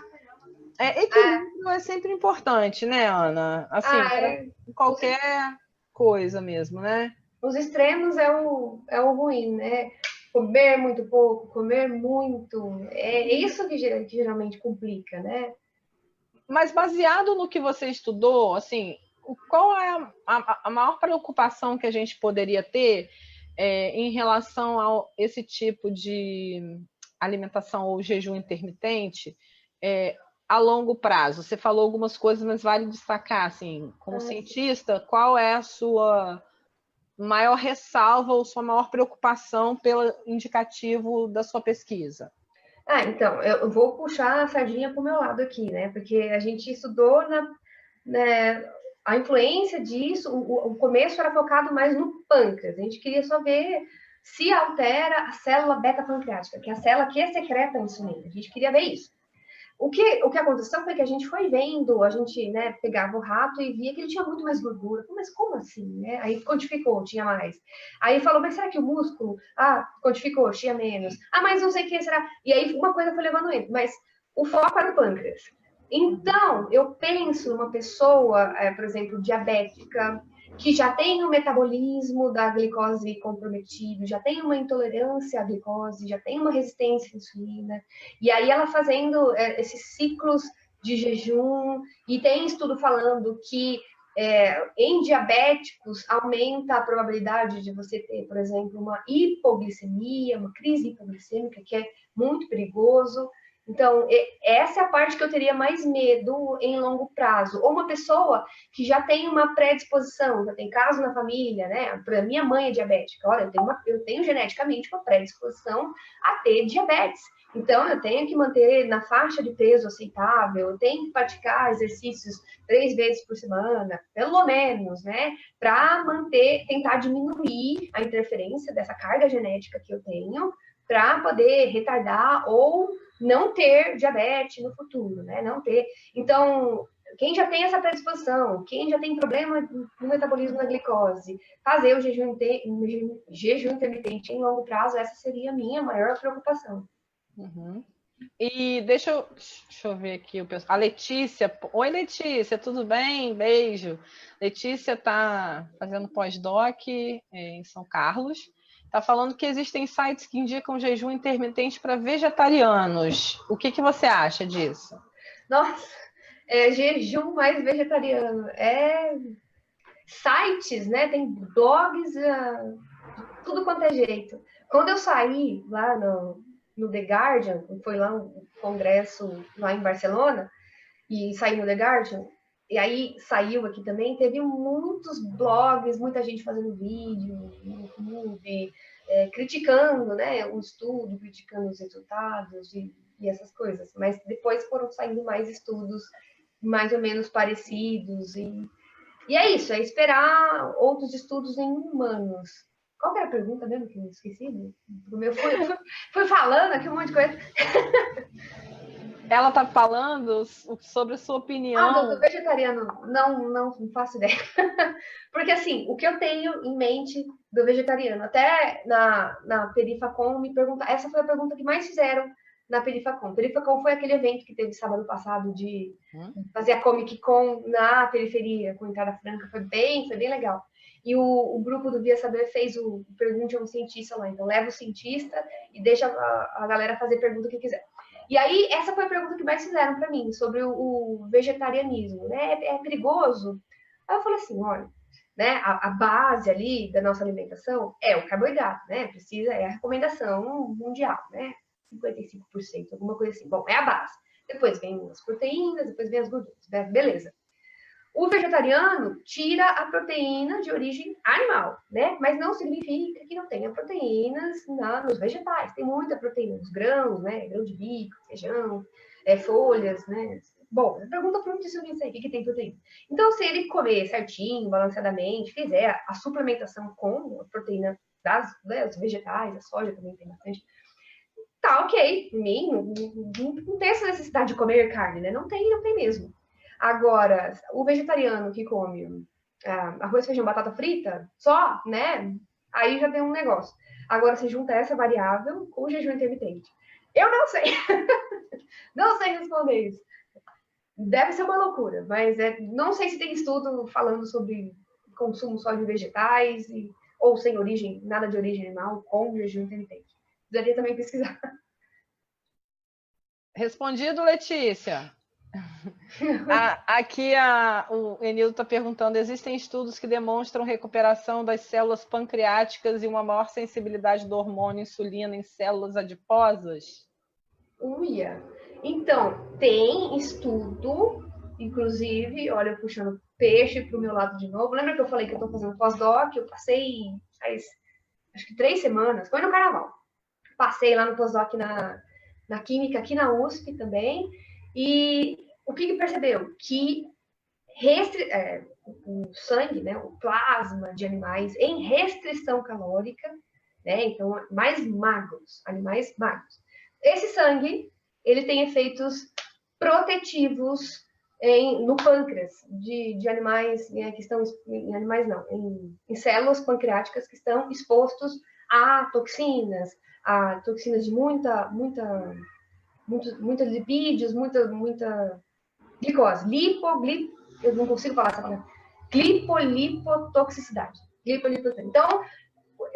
Equilíbrio é sempre importante, né, Ana? Assim, em qualquer coisa mesmo, né? Os extremos é o ruim, né? Comer muito pouco, comer muito. É isso que geralmente complica, né? Mas baseado no que você estudou, assim, qual é a maior preocupação que a gente poderia ter em relação a esse tipo de alimentação ou jejum intermitente a longo prazo? Você falou algumas coisas, mas vale destacar, assim, como cientista, qual é a sua maior ressalva ou sua maior preocupação pelo indicativo da sua pesquisa? Então, eu vou puxar a sardinha para o meu lado aqui, né? Porque a gente estudou a influência disso, o começo era focado mais no pâncreas. A gente queria só ver se altera a célula beta-pancreática, que é a célula que secreta a insulina. A gente queria ver isso. O que aconteceu foi que a gente foi vendo, a gente pegava o rato e via que ele tinha muito mais gordura. Mas como assim, né? Aí quantificou, tinha mais. Aí falou, mas será que o músculo? Ah, quantificou, tinha menos. Ah, mas não sei o que será. E aí uma coisa foi levando ele. Mas o foco era o pâncreas. Então, eu penso numa pessoa, por exemplo, diabética, que já tem o metabolismo da glicose comprometido, já tem uma intolerância à glicose, já tem uma resistência à insulina, e aí ela fazendo esses ciclos de jejum, e tem estudo falando que em diabéticos aumenta a probabilidade de você ter, por exemplo, uma hipoglicemia, uma crise hipoglicêmica, que é muito perigoso. Então, essa é a parte que eu teria mais medo em longo prazo. Ou uma pessoa que já tem uma predisposição, já tem caso na família, né? Minha mãe é diabética. Olha, eu tenho geneticamente uma predisposição a ter diabetes. Então, eu tenho que manter na faixa de peso aceitável, eu tenho que praticar exercícios 3 vezes por semana, pelo menos, né? Para tentar diminuir a interferência dessa carga genética que eu tenho, para poder retardar ou não ter diabetes no futuro, né? Não ter. Então, quem já tem essa predisposição, quem já tem problema no metabolismo da glicose, fazer o jejum intermitente em longo prazo, essa seria a minha maior preocupação. Uhum. E deixa eu ver aqui o pessoal. A Letícia. Oi, Letícia, tudo bem? Beijo. Letícia está fazendo pós-doc em São Carlos. Está falando que existem sites que indicam jejum intermitente para vegetarianos. O que você acha disso? Nossa, jejum mais vegetariano. Sites, né? Tem blogs, tudo quanto é jeito. Quando eu saí lá no The Guardian, foi lá um congresso lá em Barcelona, e saí no The Guardian, e aí saiu aqui também, teve muitos blogs, muita gente fazendo vídeo no YouTube, criticando, né, o estudo, criticando os resultados e essas coisas. Mas depois foram saindo mais estudos mais ou menos parecidos e é isso, é esperar outros estudos em humanos. Qual que era a pergunta mesmo que eu esqueci? O meu foi falando aqui um monte de coisa. Ela está falando sobre a sua opinião. Do vegetariano, não faço ideia. Porque, assim, o que eu tenho em mente do vegetariano, até na Perifacom me perguntaram, essa foi a pergunta que mais fizeram na Perifacom. Perifacom foi aquele evento que teve sábado passado de fazer a Comic Con na periferia, com entrada franca, foi bem legal. E o grupo do Via Saber fez o Pergunte a um Cientista lá, então leva o cientista e deixa a galera fazer pergunta que quiser. E aí, essa foi a pergunta que mais fizeram para mim, sobre o vegetarianismo, né? É perigoso? Aí eu falei assim, olha, né, a base ali da nossa alimentação é o carboidrato, né? É a recomendação mundial, né? 55%, alguma coisa assim. Bom, é a base. Depois vem as proteínas, depois vem as gorduras, né? Beleza. O vegetariano tira a proteína de origem animal, né? Mas não significa que não tenha proteínas nos vegetais. Tem muita proteína nos grãos, né? Grão de bico, feijão, folhas, né? Bom, pergunta para um nutricionista aí o que tem proteína. Então, se ele comer certinho, balanceadamente, fizer a suplementação com a proteína dos vegetais, a soja também tem bastante, tá ok. Por mim, não tem essa necessidade de comer carne, né? Não tem mesmo. Agora, o vegetariano que come arroz, feijão, batata frita, só, né? Aí já tem um negócio. Agora, se junta essa variável com o jejum intermitente. Eu não sei. Não sei responder isso. Deve ser uma loucura, mas não sei se tem estudo falando sobre consumo só de vegetais ou sem origem, nada de origem animal, com jejum intermitente. Precisaria também pesquisar. Respondido, Letícia. Aqui o Enildo está perguntando: existem estudos que demonstram recuperação das células pancreáticas e uma maior sensibilidade do hormônio insulina em células adiposas? Uia! Então, tem estudo, inclusive, olha, eu puxando peixe para o meu lado de novo. Lembra que eu falei que eu estou fazendo pós-doc? Eu passei acho que 3 semanas, foi no carnaval. Passei lá no pós-doc na Química, aqui na USP também. E o que percebeu? Que o sangue, né, o plasma de animais em restrição calórica, né, então mais magros, animais magros. Esse sangue, ele tem efeitos protetivos no pâncreas de animais que estão em animais não, em células pancreáticas que estão expostos a toxinas de muitos lipídios, muita glicose, eu não consigo falar essa palavra, glipolipotoxicidade. Então,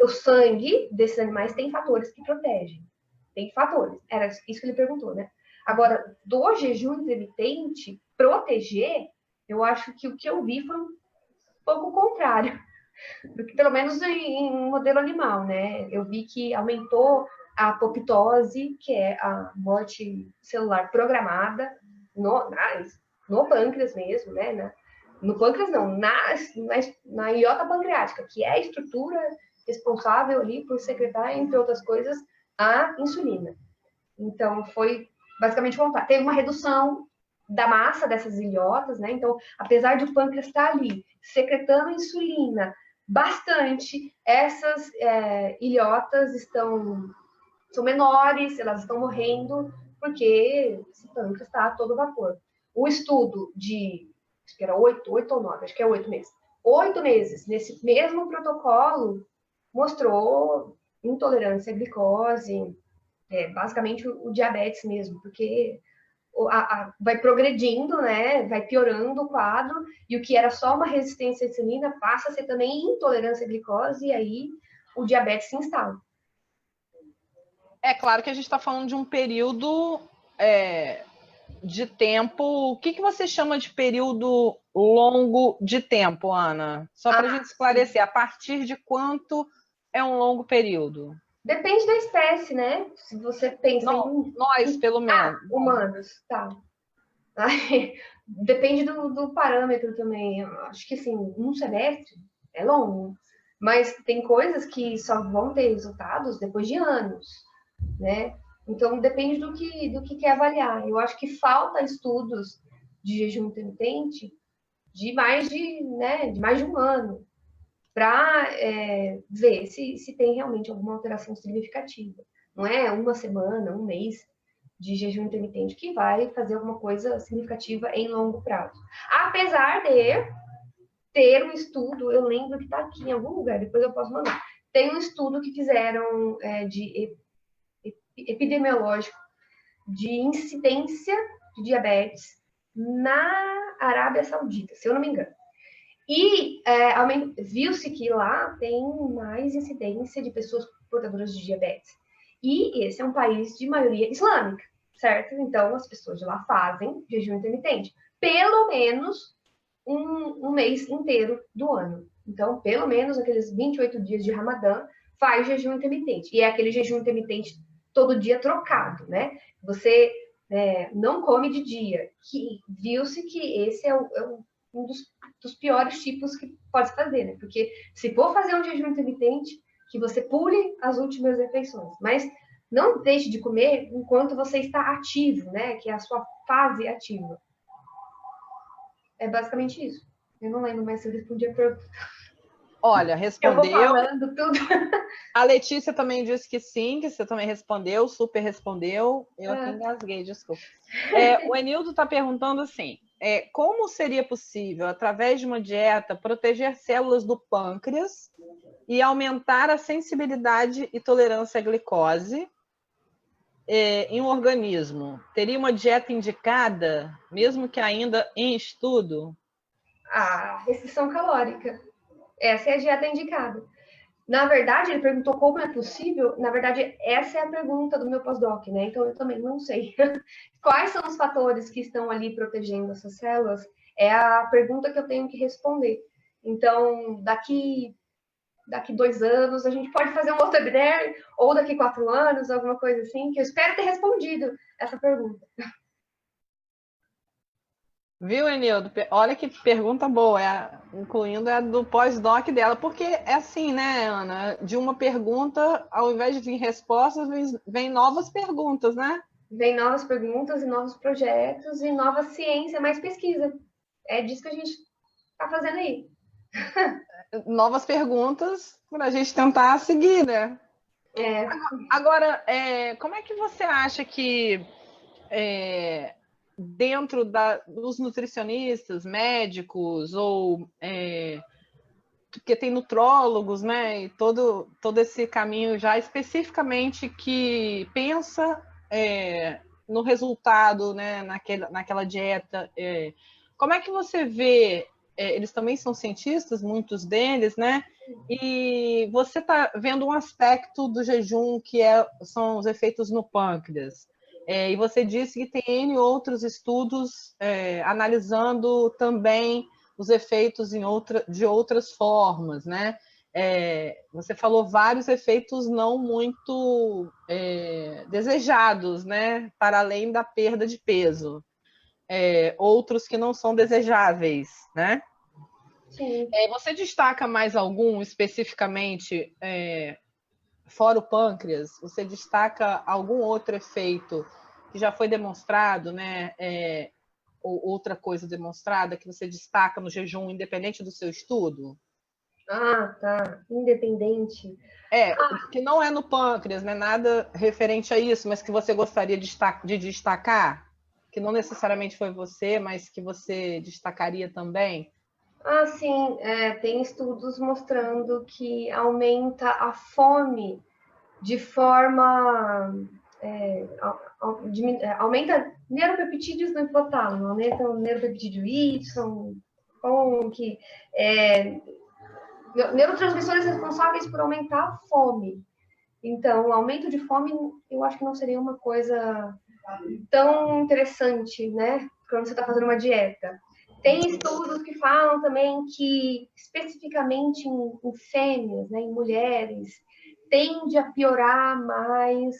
o sangue desses animais tem fatores que protegem. Tem fatores. Era isso que ele perguntou, né? Agora, do jejum intermitente, proteger, eu acho que o que eu vi foi um pouco o contrário. Pelo menos em modelo animal, né? Eu vi que aumentou a apoptose, que é a morte celular programada no pâncreas mesmo, né? No pâncreas não, na iota pancreática, que é a estrutura responsável ali por secretar, entre outras coisas, a insulina. Então, foi basicamente voltar. Teve uma redução da massa dessas ilhotas, né? Então, apesar de o pâncreas estar ali secretando insulina bastante, essas ilhotas são menores, elas estão morrendo porque esse pâncreas está a todo vapor. O estudo acho que era 8 ou 9, acho que é 8 meses. 8 meses, nesse mesmo protocolo, mostrou intolerância à glicose, basicamente o diabetes mesmo, porque vai progredindo, né? Vai piorando o quadro, e o que era só uma resistência à insulina passa a ser também intolerância à glicose, e aí o diabetes se instala. É claro que a gente está falando de um período de tempo. O que você chama de período longo de tempo, Ana? Só para a gente esclarecer, sim. A partir de quanto é um longo período? Depende da espécie, né? Se você pensa em... Nós, pelo menos. Humanos, tá. Depende do parâmetro também. Eu acho que, assim, um semestre é longo. Mas tem coisas que só vão ter resultados depois de anos, né? Então, depende do que quer avaliar. Eu acho que falta estudos de jejum intermitente de mais de um ano para ver se tem realmente alguma alteração significativa. Não é uma semana, um mês. de jejum intermitente que vai fazer alguma coisa significativa em longo prazo. Apesar de ter um estudo, eu lembro que está aqui em algum lugar, depois eu posso mandar. Tem um estudo que fizeram de epidemiológico de incidência de diabetes na Arábia Saudita, se eu não me engano. E viu-se que lá tem mais incidência de pessoas portadoras de diabetes. E esse é um país de maioria islâmica, certo? Então, as pessoas de lá fazem jejum intermitente. Pelo menos um mês inteiro do ano. Então, pelo menos aqueles 28 dias de Ramadã faz jejum intermitente. E é aquele jejum intermitente todo dia trocado, né? Você não come de dia. Que viu-se que esse é um dos piores tipos que pode fazer, né? Porque se for fazer um jejum intermitente, que você pule as últimas refeições. Mas não deixe de comer enquanto você está ativo, né? Que é a sua fase ativa. É basicamente isso. Eu não lembro mais se eu respondi a pergunta. Olha, respondeu. Eu vou falando tudo. A Letícia também disse que sim, que você também respondeu, super respondeu. Eu aqui engasguei, desculpa. O Enildo está perguntando assim, como seria possível, através de uma dieta, proteger células do pâncreas e aumentar a sensibilidade e tolerância à glicose em um organismo? Teria uma dieta indicada, mesmo que ainda em estudo? A restrição calórica. Essa é a dieta indicada. Na verdade, ele perguntou como é possível. Na verdade, essa é a pergunta do meu pós-doc, né? Então, eu também não sei. Quais são os fatores que estão ali protegendo essas células? É a pergunta que eu tenho que responder. Então, daqui 2 anos, a gente pode fazer um outro webinar, ou daqui 4 anos, alguma coisa assim, que eu espero ter respondido essa pergunta. Viu, Enildo? Olha que pergunta boa, incluindo a do pós-doc dela, porque é assim, né, Ana? De uma pergunta, ao invés de vir respostas, vem novas perguntas, né? Vem novas perguntas e novos projetos e nova ciência, mais pesquisa. É disso que a gente está fazendo aí. Novas perguntas para a gente tentar seguir, né? Agora, como é que você acha que dentro dos nutricionistas, médicos, ou porque tem nutrólogos, né? E todo esse caminho já especificamente que pensa no resultado, né? Naquela dieta. Como é que você vê? Eles também são cientistas, muitos deles, né? E você está vendo um aspecto do jejum que são os efeitos no pâncreas. E você disse que tem N outros estudos analisando também os efeitos de outras formas, né? Você falou vários efeitos não muito desejados, né? Para além da perda de peso. Outros que não são desejáveis, né? Sim. Você destaca mais algum especificamente, fora o pâncreas? Você destaca algum outro efeito que já foi demonstrado, né? Ou outra coisa demonstrada que você destaca no jejum, independente do seu estudo? Ah, tá. Independente. Que não é no pâncreas, né? Nada referente a isso, mas que você gostaria de destacar, que não necessariamente foi você, mas que você destacaria também? Ah, sim. Tem estudos mostrando que aumenta a fome de forma... aumenta neuropeptídeos no hipotálamo, aumenta o neuropeptídeo Y, que neurotransmissores responsáveis por aumentar a fome. Então, o aumento de fome, eu acho que não seria uma coisa tão interessante, né? Quando você está fazendo uma dieta. Tem estudos que falam também que, especificamente em fêmeas, né, em mulheres, tende a piorar mais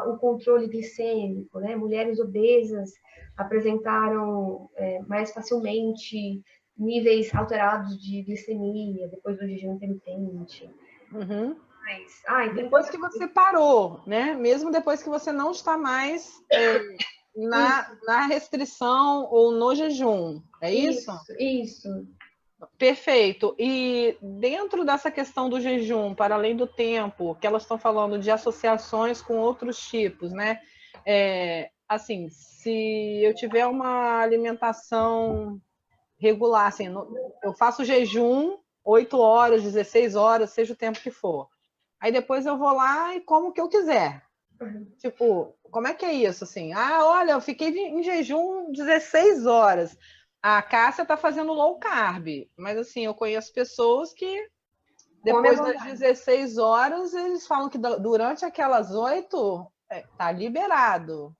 o controle glicêmico, né? Mulheres obesas apresentaram mais facilmente níveis alterados de glicemia depois do jejum intermitente. Uhum. Depois que você parou, né? Mesmo depois que você não está mais na restrição ou no jejum, é isso? Isso. Perfeito. E dentro dessa questão do jejum, para além do tempo, que elas estão falando de associações com outros tipos, né? Assim, se eu tiver uma alimentação regular, assim, eu faço jejum 8 horas, 16 horas, seja o tempo que for. Aí depois eu vou lá e como o que eu quiser. Tipo, como é que é isso, assim? Ah, olha, eu fiquei em jejum 16 horas. A Cássia tá fazendo low carb, mas assim, eu conheço pessoas que depois das 16 horas, eles falam que durante aquelas 8 tá liberado.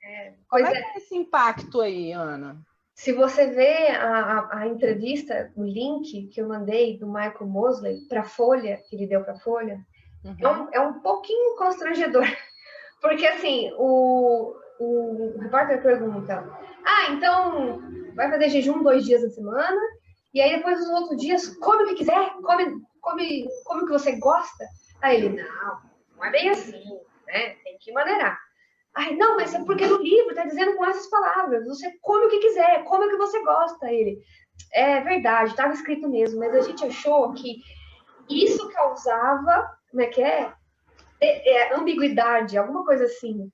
Como é que é esse impacto aí, Ana? Se você vê a entrevista, o link que eu mandei do Michael Mosley para a Folha, que ele deu para a Folha, é um pouquinho constrangedor. Porque, assim, o repórter pergunta, então vai fazer jejum 2 dias na semana, e aí depois os outros dias come o que quiser, come o que você gosta. Aí ele, não é bem assim, né? Tem que maneirar. Ai, não, mas é porque no livro tá dizendo com essas palavras, você come o que quiser, come o que você gosta. Ele, é verdade, estava escrito mesmo, mas a gente achou que isso causava, como é que é? Ambiguidade, alguma coisa assim.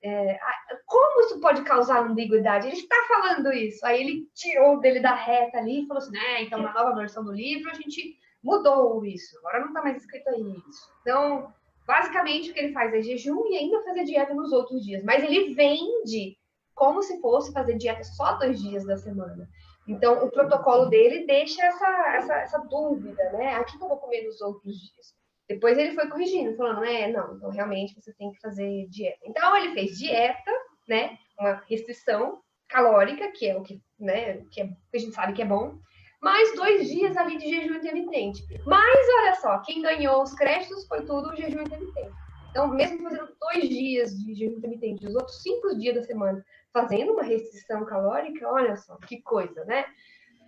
Como isso pode causar ambiguidade? Ele está falando isso. Aí ele tirou dele da reta ali e falou assim, então na nova versão do livro a gente mudou isso. Agora não está mais escrito aí isso. Então, basicamente o que ele faz é jejum e ainda fazer dieta nos outros dias. Mas ele vende como se fosse fazer dieta só 2 dias da semana. Então, o protocolo dele deixa essa dúvida, né? Aqui que eu vou comer nos outros dias. Depois ele foi corrigindo, falando, não, então realmente você tem que fazer dieta. Então ele fez dieta, né, uma restrição calórica, que é o que, né, que a gente sabe que é bom, mais 2 dias ali de jejum intermitente. Mas olha só, quem ganhou os créditos foi tudo o jejum intermitente. Então, mesmo fazendo 2 dias de jejum intermitente, os outros 5 dias da semana fazendo uma restrição calórica, olha só, que coisa, né?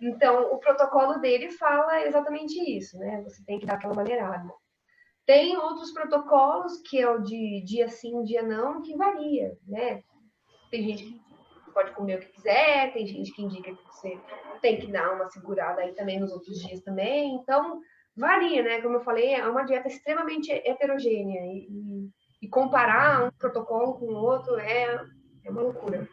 Então, o protocolo dele fala exatamente isso, né? Você tem que dar aquela maneirada. Tem outros protocolos, que é o de dia sim, dia não, que varia, né? Tem gente que pode comer o que quiser, tem gente que indica que você tem que dar uma segurada aí também nos outros dias também. Então, varia, né? Como eu falei, é uma dieta extremamente heterogênea. E comparar um protocolo com o outro é uma loucura.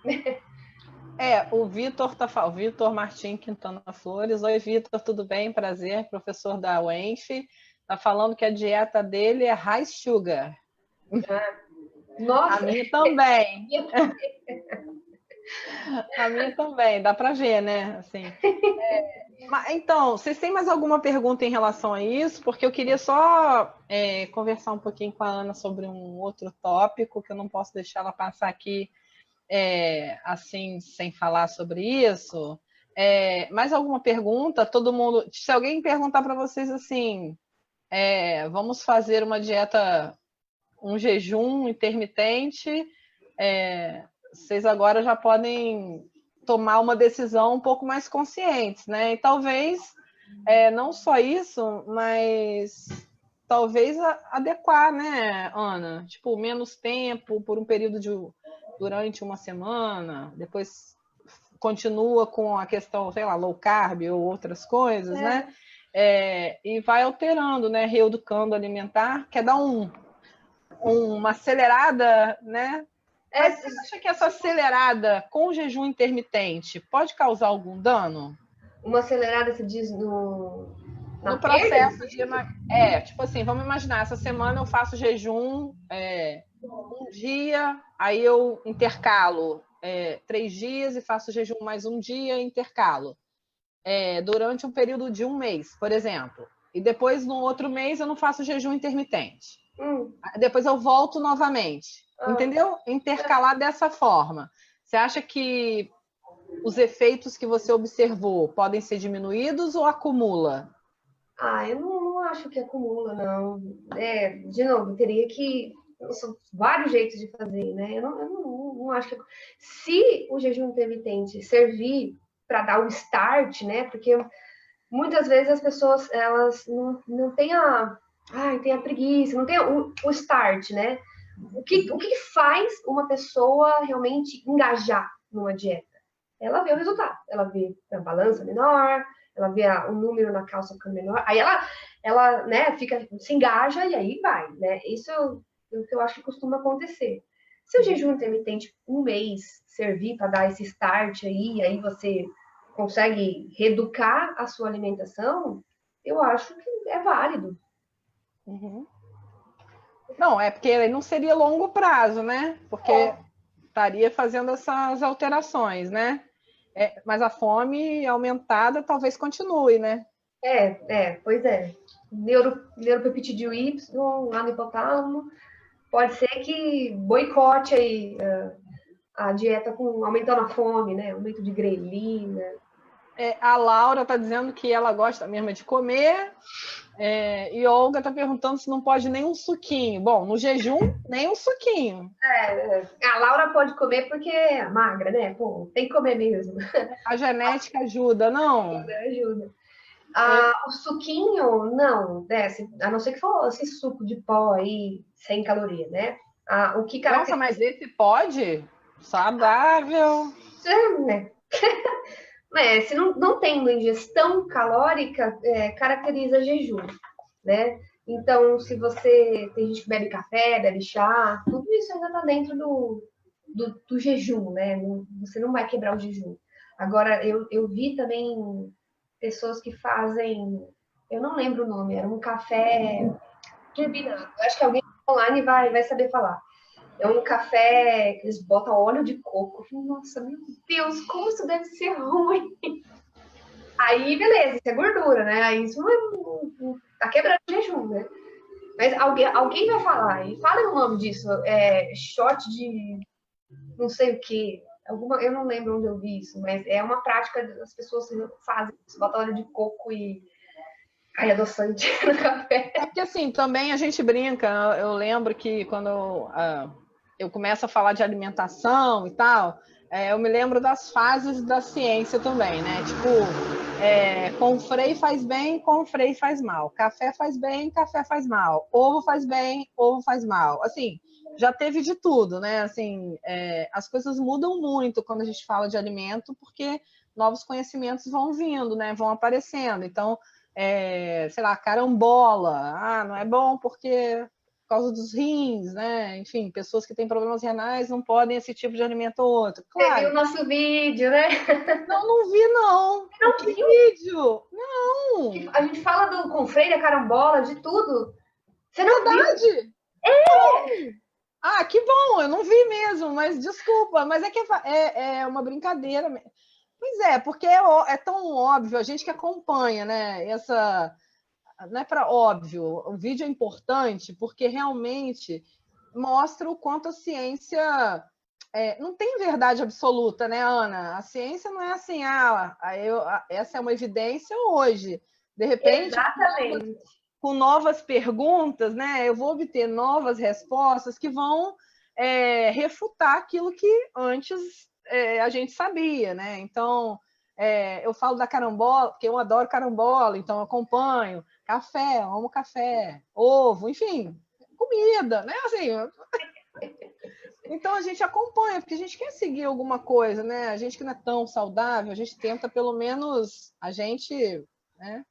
O Vitor Martim Quintana Flores. Oi, Vitor, tudo bem? Prazer, professor da UENF. Tá falando que a dieta dele é high sugar. Nossa! A minha também. A minha também, dá para ver, né? Assim, então, vocês têm mais alguma pergunta em relação a isso? Porque eu queria só conversar um pouquinho com a Ana sobre um outro tópico, que eu não posso deixar ela passar aqui assim, sem falar sobre isso. Mais alguma pergunta? Todo mundo. Se alguém perguntar para vocês assim, vamos fazer uma dieta, um jejum intermitente, vocês agora já podem tomar uma decisão um pouco mais consciente, né? E talvez não só isso, mas talvez adequar, né, Ana? Tipo, menos tempo por um período durante uma semana, depois continua com a questão, sei lá, low carb ou outras coisas, né? E vai alterando, né? Reeducando alimentar, quer dar uma acelerada, né? Mas você acha que essa acelerada com o jejum intermitente pode causar algum dano? Uma acelerada, se diz, no processo de... tipo assim, vamos imaginar, essa semana eu faço jejum um dia, aí eu intercalo 3 dias e faço jejum mais um dia, intercalo. Durante um período de um mês, por exemplo. E depois, no outro mês, eu não faço jejum intermitente. Depois eu volto novamente. Entendeu? Intercalar dessa forma. Você acha que os efeitos que você observou podem ser diminuídos ou acumula? Eu não acho que acumula, não. De novo, teria que... São vários jeitos de fazer, né? Eu não acho que... Se o jejum intermitente servir para dar o start, né? Porque muitas vezes as pessoas, elas não têm tem a preguiça, não tem o start, né? O que faz uma pessoa realmente engajar numa dieta? Ela vê o resultado, ela vê a balança menor, ela vê o número na calça ficando menor, aí ela né, se engaja e aí vai, né? Isso é o que eu acho que costuma acontecer. Se o jejum intermitente um mês servir para dar esse start aí você consegue reeducar a sua alimentação, eu acho que é válido. Uhum. Não, é porque não seria longo prazo, né? Porque estaria fazendo essas alterações, né? Mas a fome aumentada talvez continue, né? Pois é. Neuropeptídeo Y lá no hipotálamo, pode ser que boicote aí a dieta aumentando a fome, né? Aumento de grelina. A Laura está dizendo que ela gosta mesmo de comer. E Olga está perguntando se não pode nem um suquinho. Bom, no jejum, nem um suquinho. A Laura pode comer porque é magra, né? Pô, tem que comer mesmo. A genética ajuda, não? Ajuda. O suquinho, não, né? A não ser que for esse suco de pó aí, sem caloria, né? O que Nossa, mas esse pode? Saudável. né? Se não tem uma ingestão calórica, caracteriza jejum, né? Então, se você tem gente que bebe café, bebe chá, tudo isso ainda está dentro do jejum, né? Você não vai quebrar o jejum. Agora, eu vi também pessoas que fazem, eu não lembro o nome, era um café turbinado. Eu acho que alguém online vai saber falar. É um café que eles botam óleo de coco. Nossa, meu Deus, como isso deve ser ruim. Aí, beleza, isso é gordura, né? Aí isso não tá quebrando o jejum, né? Mas alguém vai falar, e fala o nome disso, shot de não sei o que. Eu não lembro onde eu vi isso, mas é uma prática as pessoas fazem isso, botam óleo de coco e adoçante no café. Porque assim, também a gente brinca, eu lembro que quando eu começo a falar de alimentação e tal, eu me lembro das fases da ciência também, né? Tipo, com freio faz bem, com freio faz mal. Café faz bem, café faz mal. Ovo faz bem, ovo faz mal. Assim, já teve de tudo, né? Assim, as coisas mudam muito quando a gente fala de alimento, porque novos conhecimentos vão vindo, né? Vão aparecendo. Então, sei lá, carambola. Não é bom porque por causa dos rins, né? Enfim, pessoas que têm problemas renais não podem esse tipo de alimento ou outro. Claro. Você viu o nosso vídeo, né? Não vi, não. Não que viu? Vídeo? Não. A gente fala do com freio, da carambola, de tudo. Você não Verdade? viu? Que bom, eu não vi mesmo, mas desculpa, mas que é uma brincadeira. Pois porque é tão óbvio, a gente que acompanha, né? Não é para óbvio, o vídeo é importante porque realmente mostra o quanto a ciência não tem verdade absoluta, né, Ana? A ciência não é assim, essa é uma evidência hoje. De repente, Exatamente. com novas perguntas, né, eu vou obter novas respostas que vão refutar aquilo que antes a gente sabia, né? Então, eu falo da carambola, porque eu adoro carambola, então eu acompanho. Café, amo café, ovo, enfim, comida, né? Assim, então a gente acompanha, porque a gente quer seguir alguma coisa, né? A gente que não é tão saudável, a gente tenta pelo menos né?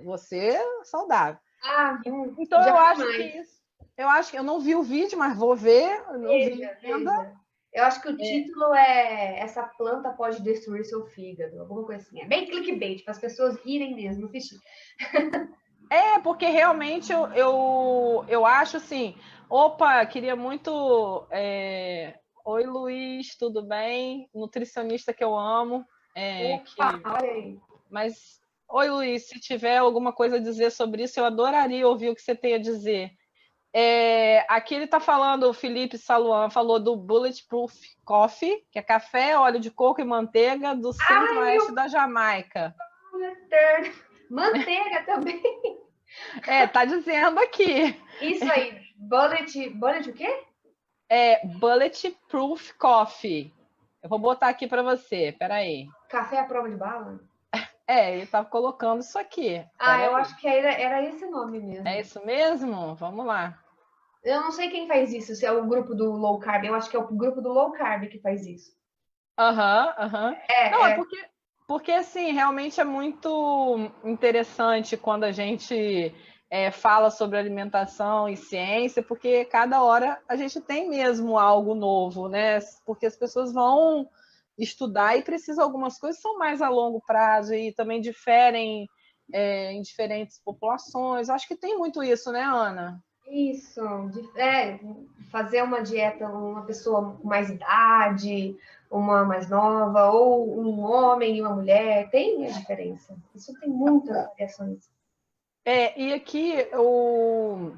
Você saudável. Então eu acho que isso. Eu acho que eu não vi o vídeo, mas vou ver. Veja. Eu acho que o título é Essa planta pode destruir seu fígado, alguma coisa assim. É bem clickbait, para as pessoas irem mesmo assistir. Porque realmente eu acho assim, opa, queria muito. Oi, Luiz, tudo bem? Nutricionista que eu amo. Mas, oi, Luiz, se tiver alguma coisa a dizer sobre isso, eu adoraria ouvir o que você tem a dizer. Aqui ele está falando, o Felipe Saluan falou do Bulletproof Coffee, que é café, óleo de coco e manteiga do centro-oeste da Jamaica. Manteiga também. Tá dizendo aqui. Isso aí, bullet o quê? Bulletproof Coffee. Eu vou botar aqui para você, peraí. Café à prova de bala? Ele estava colocando isso aqui. Eu acho que era esse nome mesmo. É isso mesmo? Vamos lá. Eu não sei quem faz isso, se é o grupo do low carb. Eu acho que é o grupo do low carb que faz isso. Aham. Não, porque assim, realmente é muito interessante quando a gente fala sobre alimentação e ciência, porque cada hora a gente tem mesmo algo novo, né? Porque as pessoas vão estudar e precisam, algumas coisas são mais a longo prazo e também diferem em diferentes populações. Acho que tem muito isso, né, Ana? Isso, fazer uma dieta, uma pessoa com mais idade, uma mais nova, ou um homem e uma mulher, tem a diferença. Isso tem muitas variações. E aqui o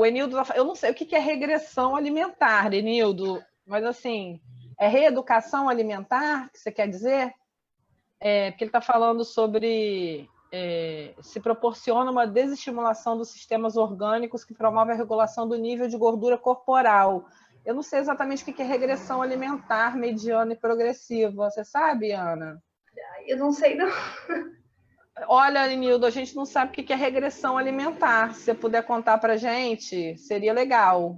Enildo, eu não sei o que é regressão alimentar, Enildo, mas assim, é reeducação alimentar que você quer dizer? Porque ele está falando sobre se proporciona uma desestimulação dos sistemas orgânicos que promove a regulação do nível de gordura corporal. Eu não sei exatamente o que é regressão alimentar mediana e progressiva. Você sabe, Ana? Eu não sei, não. Olha, Nildo, a gente não sabe o que é regressão alimentar. Se você puder contar para a gente, seria legal.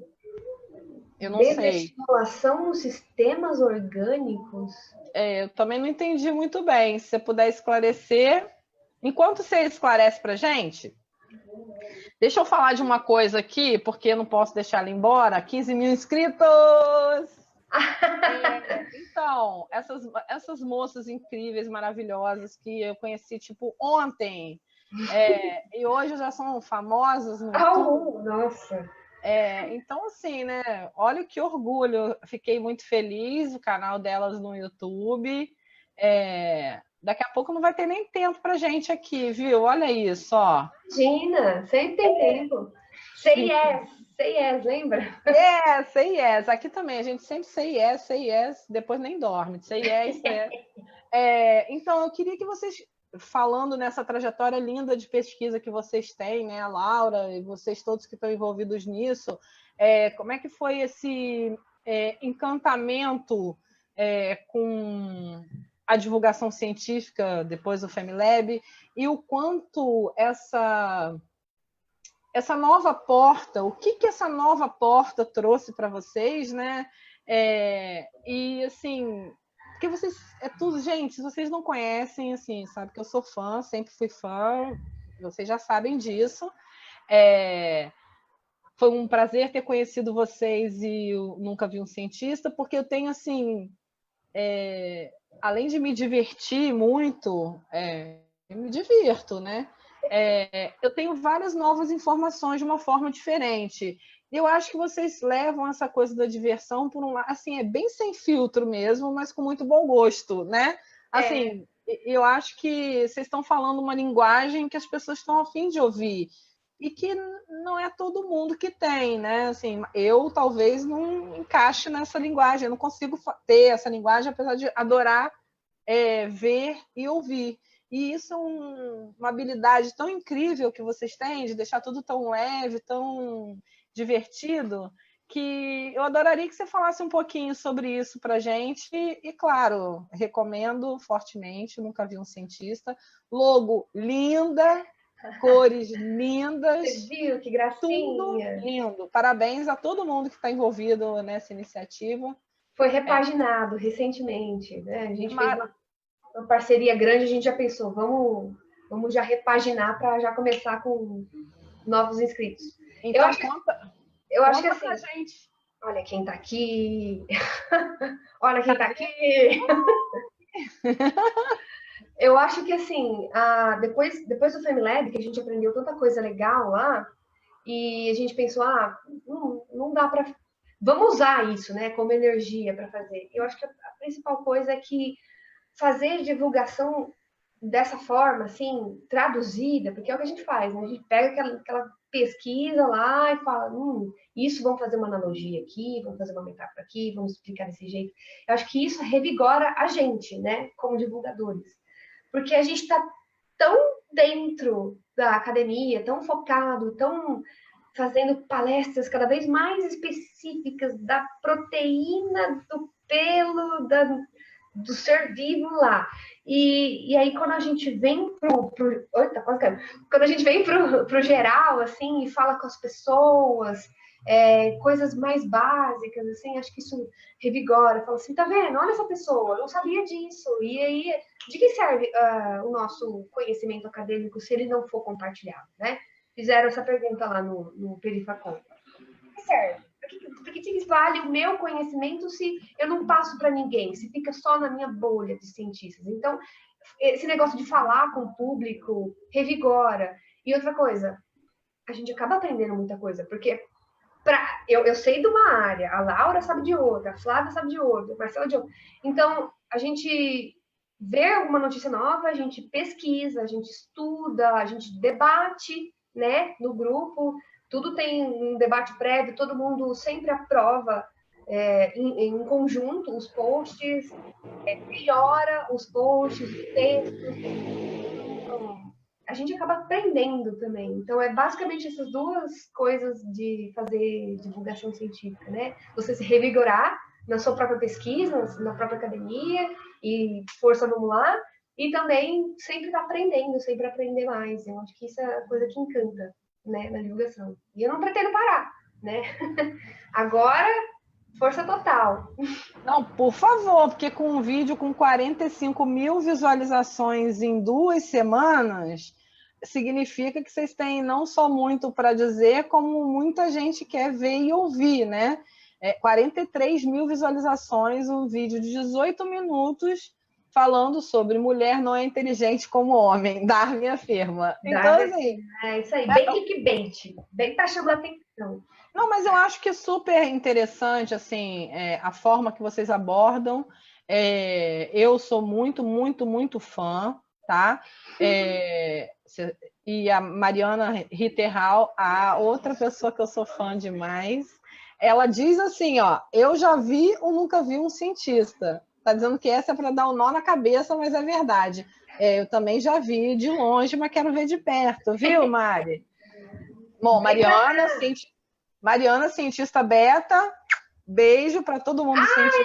Eu não sei. Desestimulação nos sistemas orgânicos? Eu também não entendi muito bem. Se você puder esclarecer. Enquanto você esclarece para a gente, deixa eu falar de uma coisa aqui, porque eu não posso deixar ela embora. 15 mil inscritos! Então, essas moças incríveis, maravilhosas, que eu conheci, tipo, ontem, e hoje já são famosas no YouTube. Nossa! Então, assim, né? Olha que orgulho. Fiquei muito feliz, o canal delas no YouTube. Daqui a pouco não vai ter nem tempo pra gente aqui, viu? Olha isso, ó. Imagina, sempre tem tempo. Say yes, lembra? Say yes. Aqui também, a gente sempre say yes, depois nem dorme. Say yes, say yes. Então, eu queria que vocês, falando nessa trajetória linda de pesquisa que vocês têm, né, a Laura e vocês todos que estão envolvidos nisso, como é que foi esse encantamento com a divulgação científica depois do FemiLab e o quanto essa nova porta, o que essa nova porta trouxe para vocês, né? E assim, porque vocês tudo, gente, se vocês não conhecem, assim, sabe que eu sou fã, sempre fui fã, vocês já sabem disso. Foi um prazer ter conhecido vocês e eu nunca vi um cientista, porque eu tenho assim, além de me divertir muito, eu me divirto, né? Eu tenho várias novas informações de uma forma diferente. E eu acho que vocês levam essa coisa da diversão por um lado, assim, bem sem filtro mesmo, mas com muito bom gosto, né? Assim, eu acho que vocês estão falando uma linguagem que as pessoas estão a fim de ouvir e que não é todo mundo que tem, né? Assim, eu talvez não encaixe nessa linguagem, eu não consigo ter essa linguagem, apesar de adorar ver e ouvir. E isso é uma habilidade tão incrível que vocês têm de deixar tudo tão leve, tão divertido, que eu adoraria que você falasse um pouquinho sobre isso para a gente. E, claro, recomendo fortemente, nunca vi um cientista. Logo linda, cores lindas. Você viu que gracinha? Tudo lindo. Parabéns a todo mundo que está envolvido nessa iniciativa. Foi repaginado recentemente, né? A gente fez uma parceria grande, a gente já pensou, vamos já repaginar para já começar com novos inscritos. Então, eu acho que assim, gente. Olha quem tá aqui. Olha quem tá aqui. Eu acho que assim, depois do FemiLab, que a gente aprendeu tanta coisa legal lá, e a gente pensou, não dá para... Vamos usar isso, né, como energia para fazer. Eu acho que a principal coisa é que fazer divulgação dessa forma, assim, traduzida, porque é o que a gente faz, né? A gente pega aquela pesquisa lá e fala, isso, vamos fazer uma analogia aqui, vamos fazer uma metáfora aqui, vamos explicar desse jeito. Eu acho que isso revigora a gente, né, como divulgadores. Porque a gente está tão dentro da academia, tão focado, tão fazendo palestras cada vez mais específicas da proteína do pelo, do ser vivo lá. E aí, quando a gente vem quando a gente vem pro geral, assim, e fala com as pessoas, coisas mais básicas, assim, acho que isso revigora, fala assim, tá vendo? Olha essa pessoa, eu não sabia disso. E aí, de que serve o nosso conhecimento acadêmico se ele não for compartilhado, né? Fizeram essa pergunta lá no Perifacom. De que serve? Por que vale o meu conhecimento se eu não passo para ninguém, se fica só na minha bolha de cientistas? Então, esse negócio de falar com o público revigora. E outra coisa, a gente acaba aprendendo muita coisa, porque eu sei de uma área, a Laura sabe de outra, a Flávia sabe de outra, a Marcela de outra. Então, a gente vê alguma notícia nova, a gente pesquisa, a gente estuda, a gente debate, né, no grupo, tudo tem um debate prévio, todo mundo sempre aprova em conjunto os posts, melhora os posts, os textos. Então, a gente acaba aprendendo também. Então, é basicamente essas duas coisas de fazer divulgação científica, né? Você se revigorar na sua própria pesquisa, na própria academia, e força, vamos lá, e também sempre aprendendo, sempre aprender mais. Eu acho que isso é a coisa que encanta, né, na divulgação. E eu não pretendo parar, né? Agora, força total. Não, por favor, porque com um vídeo com 45 mil visualizações em 2 semanas, significa que vocês têm não só muito para dizer, como muita gente quer ver e ouvir, né? 43 mil visualizações, um vídeo de 18 minutos falando sobre mulher não é inteligente como homem, Darwin afirma. Então, assim... É isso aí, bem clickbait, bem para chamar atenção. Não, mas eu acho que é super interessante, assim, a forma que vocês abordam. Eu sou muito, muito, muito fã, tá? E a Mariana Ritterhall, a outra pessoa que eu sou fã demais, ela diz assim, ó, eu já vi ou nunca vi um cientista. Tá dizendo que essa é para dar um nó na cabeça, mas é verdade. Eu também já vi de longe, mas quero ver de perto, viu, Mari? Bom, Mariana, cientista beta, beijo para todo mundo. Cientista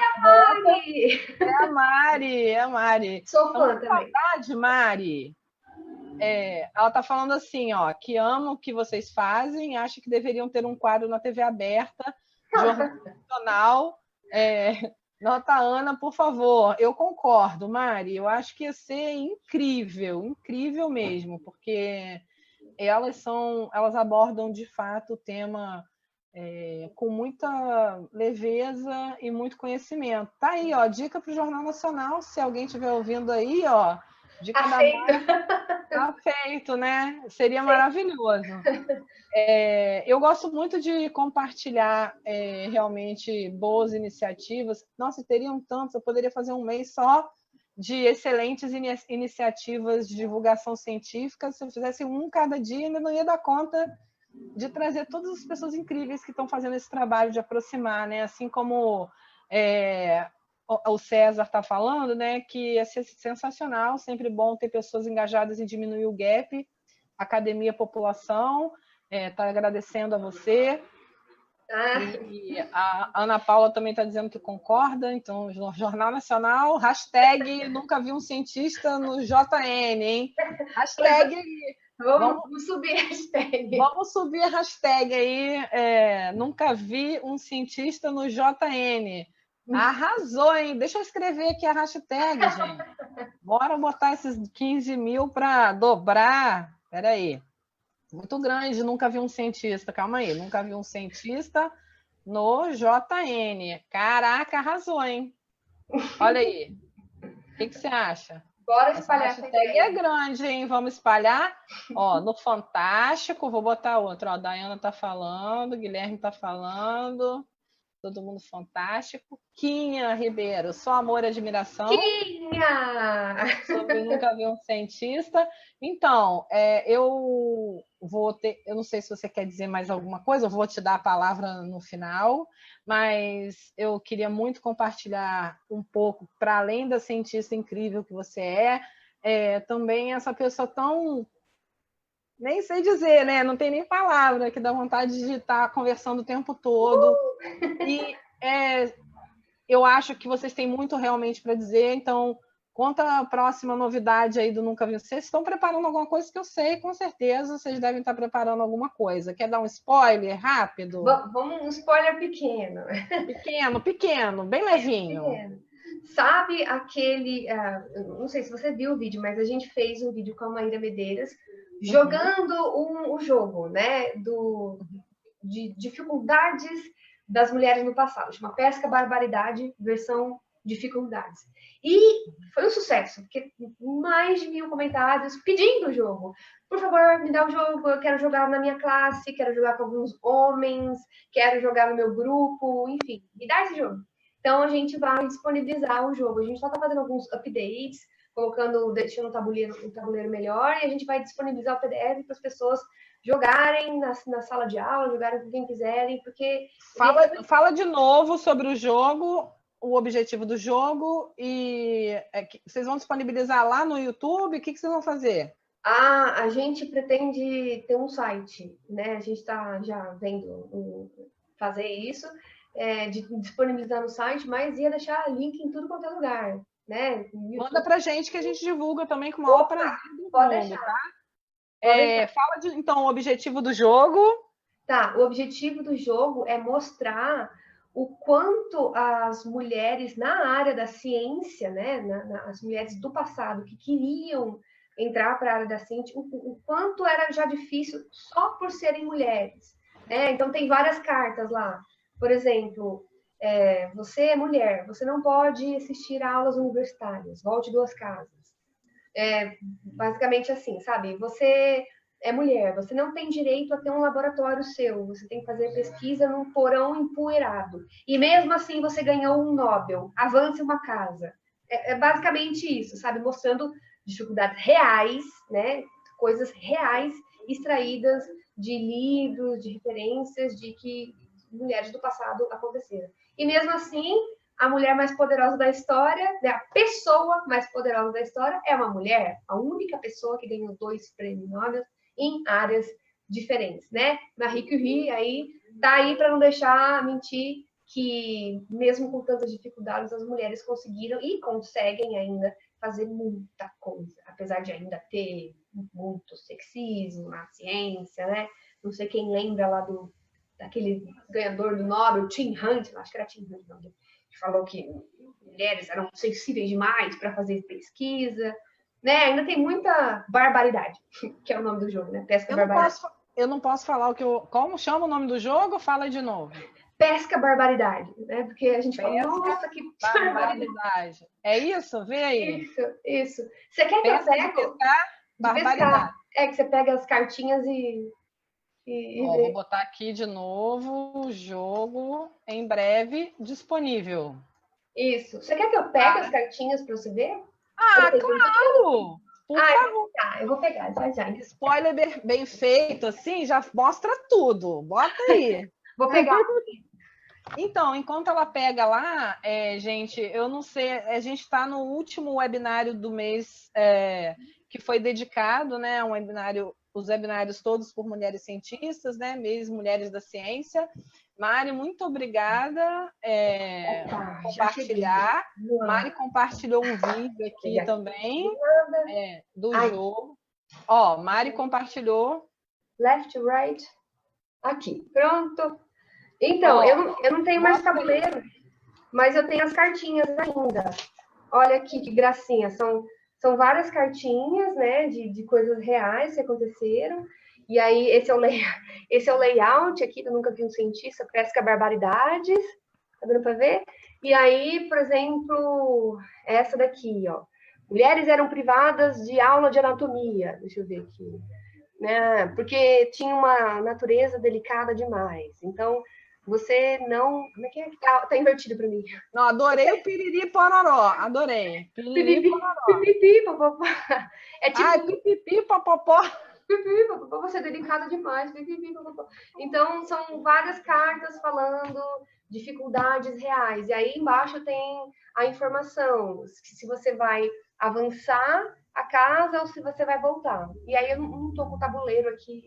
beta. É a Mari. Sou fã também. Saudade, Mari. Ela está falando assim, ó, que ama o que vocês fazem, acha que deveriam ter um quadro na TV aberta, Jornal Nacional. Nota Ana, por favor. Eu concordo, Mari. Eu acho que ia ser incrível, incrível mesmo, porque elas abordam de fato o tema com muita leveza e muito conhecimento. Tá aí, ó, dica para o Jornal Nacional, se alguém estiver ouvindo aí, ó, dica da Mari. Tá feito, né? Seria maravilhoso. Eu gosto muito de compartilhar realmente boas iniciativas. Nossa, teriam tantos, eu poderia fazer um mês só de excelentes iniciativas de divulgação científica. Se eu fizesse um cada dia, ainda não ia dar conta de trazer todas as pessoas incríveis que estão fazendo esse trabalho de aproximar, né? Assim como o César está falando, né? Que é sensacional, sempre bom ter pessoas engajadas em diminuir o gap, academia-população. Está agradecendo a você. E a Ana Paula também está dizendo que concorda. Então, Jornal Nacional, hashtag nunca vi um cientista no JN, hein? Hashtag... Vamos subir a hashtag. Vamos subir a hashtag aí. Nunca vi um cientista no JN. Arrasou, hein? Deixa eu escrever aqui a hashtag, gente. Bora botar esses 15 mil para dobrar. Espera aí. Muito grande, nunca vi um cientista. Calma aí, nunca vi um cientista no JN. Caraca, arrasou, hein? Olha aí. O que você acha? Bora espalhar. Essa hashtag é grande, hein? Vamos espalhar. Ó, no Fantástico, vou botar outro. Ó, Daiana tá falando, Guilherme tá falando. Todo mundo fantástico. Quinha Ribeiro, só amor e admiração. Quinha! Sobre nunca vi um cientista. Então, eu não sei se você quer dizer mais alguma coisa, eu vou te dar a palavra no final, mas eu queria muito compartilhar um pouco, para além da cientista incrível que você também essa pessoa tão... Nem sei dizer, né? Não tem nem palavra, que dá vontade de estar conversando o tempo todo. E eu acho que vocês têm muito realmente para dizer, então Conta a próxima novidade aí do Nunca Vi. Vocês estão preparando alguma coisa que eu sei, com certeza vocês devem estar preparando alguma coisa. Quer dar um spoiler rápido? Vamos um spoiler pequeno. Pequeno, bem levinho. Pequeno. Sabe aquele... não sei se você viu o vídeo, mas a gente fez um vídeo com a Maíra Medeiros jogando o jogo, né? De dificuldades das mulheres no passado. Chama Pesca Barbaridade, versão dificuldades. E foi um sucesso, porque mais de 1000 comentários pedindo o jogo. Por favor, me dá o jogo, eu quero jogar na minha classe, quero jogar com alguns homens, quero jogar no meu grupo, enfim, me dá esse jogo. Então, a gente vai disponibilizar o jogo. A gente só está fazendo alguns updates, deixando um tabuleiro melhor, e a gente vai disponibilizar o PDF para as pessoas jogarem na sala de aula, jogarem com quem quiserem, porque... Fala de novo sobre o jogo, o objetivo do jogo, e vocês vão disponibilizar lá no YouTube? O que vocês vão fazer? A gente pretende ter um site, né? A gente está já vendo fazer isso, de disponibilizar no site, mas ia deixar link em tudo quanto é lugar, né? Manda pra gente que a gente divulga também com o maior prazer do pode mundo, deixar. tá? Fala então o objetivo do jogo. Tá, o objetivo do jogo é mostrar o quanto as mulheres na área da ciência, né, as mulheres do passado que queriam entrar para a área da ciência, o quanto era já difícil só por serem mulheres, né? Então tem várias cartas lá. Por exemplo, você é mulher, você não pode assistir a aulas universitárias, volte 2 casas. Basicamente assim, sabe? Você é mulher, você não tem direito a ter um laboratório seu, você tem que fazer pesquisa num porão empoeirado. E mesmo assim você ganhou um Nobel, avance uma casa. É basicamente isso, sabe? Mostrando dificuldades reais, né? Coisas reais extraídas de livros, de referências de que mulheres do passado aconteceram. E mesmo assim, a mulher mais poderosa da história, né? A pessoa mais poderosa da história é uma mulher, a única pessoa que ganhou 2 prêmios Nobel em áreas diferentes, né? Marie Curie aí tá aí para não deixar mentir que mesmo com tantas dificuldades as mulheres conseguiram e conseguem ainda fazer muita coisa, apesar de ainda ter muito sexismo na ciência, né? Não sei quem lembra lá daquele ganhador do Nobel, Tim Hunt, acho que era Tim Hunt, não, que falou que mulheres eram sensíveis demais para fazer pesquisa. Né? Ainda tem muita barbaridade, que é o nome do jogo, né? Pesca Barbaridade. Eu não posso falar o que eu... Como chama o nome do jogo? Fala de novo. Pesca Barbaridade, né? Porque a gente fala, nossa, que barbaridade. É isso? Vê aí. Isso. Você quer que eu pegue? Pescar, barbaridade. Que você pega as cartinhas e vou botar aqui de novo o jogo em breve disponível. Isso. Você quer que eu pegue as cartinhas para você ver? Claro! Por favor. Tá, eu vou pegar, já. Spoiler bem feito, assim, já mostra tudo. Bota aí. Vou pegar. Então, enquanto ela pega lá, gente, eu não sei, a gente está no último webinário do mês que foi dedicado, né, a um webinário, os webinários todos por mulheres cientistas, né, mês Mulheres da Ciência. Mari, muito obrigada por compartilhar. Mari compartilhou um vídeo aqui também do jogo. Ó, Mari compartilhou. Left, right. Aqui, pronto. Então, eu não tenho mais tabuleiro, mas eu tenho as cartinhas ainda. Olha aqui que gracinha. São várias cartinhas, né, de coisas reais que aconteceram. E aí, esse é o layout aqui do Nunca Vi um Cientista, Pesca Barbaridades. Tá dando para ver? E aí, por exemplo, essa daqui, ó. Mulheres eram privadas de aula de anatomia. Deixa eu ver aqui. Né? Porque tinha uma natureza delicada demais. Então, você não... Como é que é? Tá invertido para mim. Não, adorei o piriri pororó. Adorei. Piriri pororó. Pipipi, popopó. É tipo... pipipi, popopó. Você é delicada demais. Então, são várias cartas falando dificuldades reais. E aí embaixo tem a informação, se você vai avançar a casa ou se você vai voltar. E aí eu não estou com o tabuleiro aqui.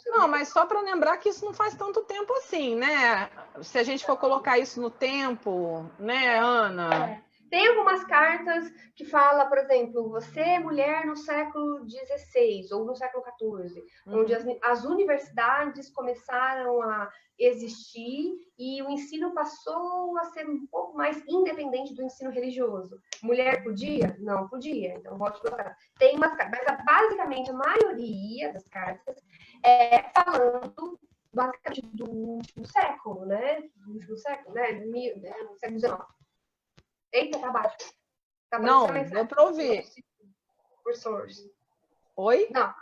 Não, mas só para lembrar que isso não faz tanto tempo assim, né? Se a gente for colocar isso no tempo, né, Ana? Tem algumas cartas que fala, por exemplo, você é mulher no século XVI ou no século XIV, onde as universidades começaram a existir e o ensino passou a ser um pouco mais independente do ensino religioso. Mulher podia? Não podia. Então, volte para tem umas cartas, mas basicamente a maioria das cartas é falando basicamente do último século, né? Do último século, né? No século XIX. Eita, tá baixo. Tá Não, deu para ouvir. Resource. Oi? Não.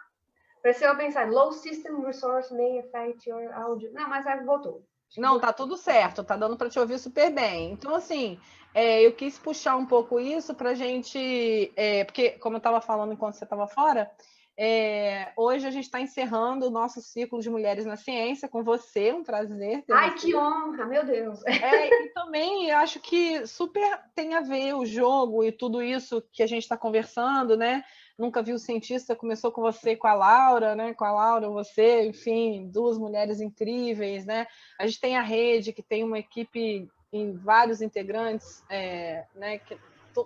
Pareceu pensar, low system resource may affect your audio. Não, mas aí voltou. Não, tá tudo certo, tá dando para te ouvir super bem. Então, assim, eu quis puxar um pouco isso para a gente, porque, como eu estava falando enquanto você estava fora, hoje a gente está encerrando o nosso ciclo de Mulheres na Ciência com você, um prazer ter Ai, você. que honra, meu Deus! E também eu acho que super tem a ver o jogo e tudo isso que a gente está conversando, né? Nunca Vi o Cientista começou com você e com a Laura, né? Com a Laura, você, enfim, duas mulheres incríveis, né? A gente tem a rede, que tem uma equipe em vários integrantes, né?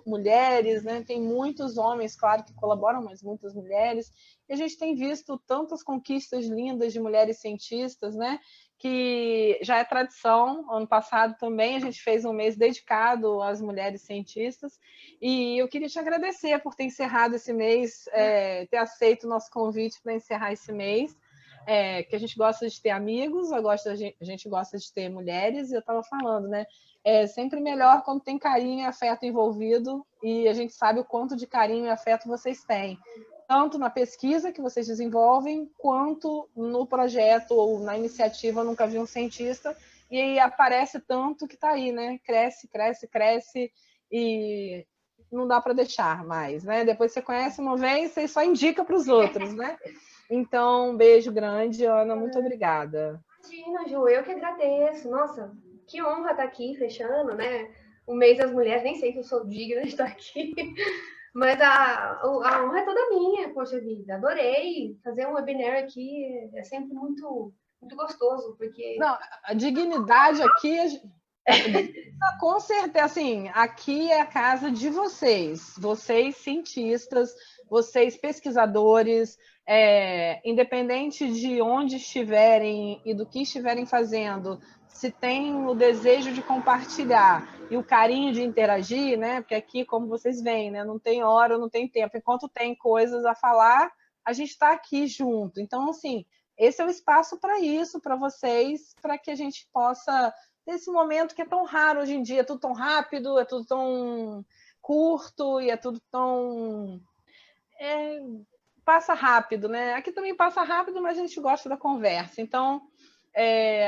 Mulheres, né? Tem muitos homens, claro, que colaboram, mas muitas mulheres. E a gente tem visto tantas conquistas lindas de mulheres cientistas, né? Que já é tradição. Ano passado também a gente fez um mês dedicado às mulheres cientistas, e eu queria te agradecer por ter encerrado esse mês, ter aceito o nosso convite para encerrar esse mês, que a gente gosta de ter amigos, a gente gosta de ter mulheres, e eu estava falando, né? É sempre melhor quando tem carinho e afeto envolvido, e a gente sabe o quanto de carinho e afeto vocês têm, tanto na pesquisa que vocês desenvolvem, quanto no projeto ou na iniciativa Nunca Vi um Cientista, e aí aparece tanto que está aí, né? Cresce, cresce, cresce, e não dá para deixar mais, né? Depois você conhece uma vez, você só indica para os outros, né? Então, um beijo grande, Ana, muito obrigada. Imagina, Ju, eu que agradeço. Nossa, que honra estar aqui fechando, né? O mês das mulheres, nem sei se eu sou digna de estar aqui, mas a honra é toda minha, poxa vida. Adorei fazer um webinar aqui, é sempre muito, muito gostoso, porque. Não, a dignidade aqui, com certeza, assim, aqui é a casa de vocês, cientistas, vocês pesquisadores, independente de onde estiverem e do que estiverem fazendo, se tem o desejo de compartilhar e o carinho de interagir, né? Porque aqui, como vocês veem, né? Não tem hora, não tem tempo. Enquanto tem coisas a falar, a gente está aqui junto. Então, assim, esse é o espaço para isso, para vocês, para que a gente possa ter esse momento que é tão raro hoje em dia, é tudo tão rápido, é tudo tão curto e é tudo tão... passa rápido, né? Aqui também passa rápido, mas a gente gosta da conversa. Então,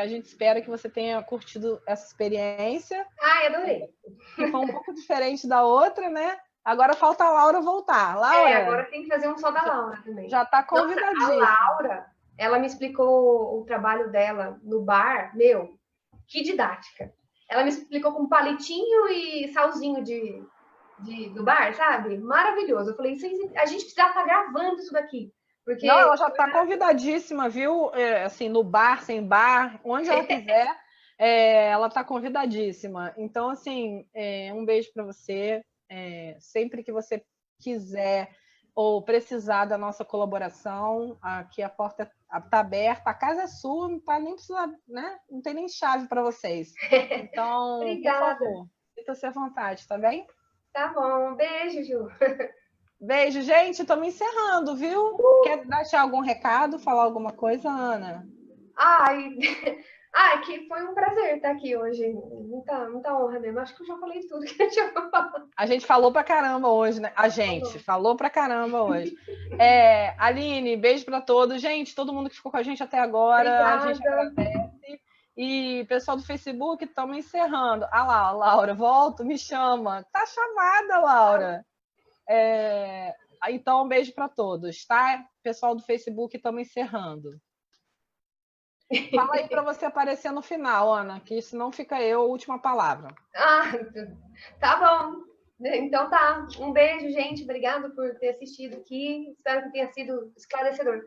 a gente espera que você tenha curtido essa experiência. Ai, adorei. Que foi um pouco diferente da outra, né? Agora falta a Laura voltar. Laura, agora tem que fazer um só da Laura também. já está convidadíssima. Nossa, a Laura, ela me explicou o trabalho dela no bar. Meu, que didática. Ela me explicou com palitinho e salzinho do bar, sabe? Maravilhoso. Eu falei, a gente precisa estar gravando isso daqui. Porque... Não, ela já está convidadíssima, viu? Assim, no bar, sem bar, onde ela quiser, ela está convidadíssima. Então, assim, um beijo para você. Sempre que você quiser ou precisar da nossa colaboração, aqui a porta está aberta, a casa é sua, não tá nem precisa, né? Não tem nem chave para vocês. Então, obrigada. Por favor, sinta-se à vontade, tá bem? Tá bom, beijo, Ju. Beijo, gente, estamos encerrando, viu? Quer deixar algum recado, falar alguma coisa, Ana? Que foi um prazer estar aqui hoje. Muita, muita honra mesmo. Acho que eu já falei tudo que eu tinha pra falar. A gente falou pra caramba hoje, né? A gente falou pra caramba hoje. Aline, beijo pra todos. Gente, todo mundo que ficou com a gente até agora, obrigada. a gente agradece. E pessoal do Facebook, estamos encerrando. Ah lá, Laura, volta, me chama. Tá chamada, Laura. Então, um beijo para todos, tá? Pessoal do Facebook, estamos encerrando. Fala aí para você aparecer no final, Ana, que senão fica eu a última palavra. Tá bom. Então tá. Um beijo, gente. Obrigado por ter assistido aqui. Espero que tenha sido esclarecedor.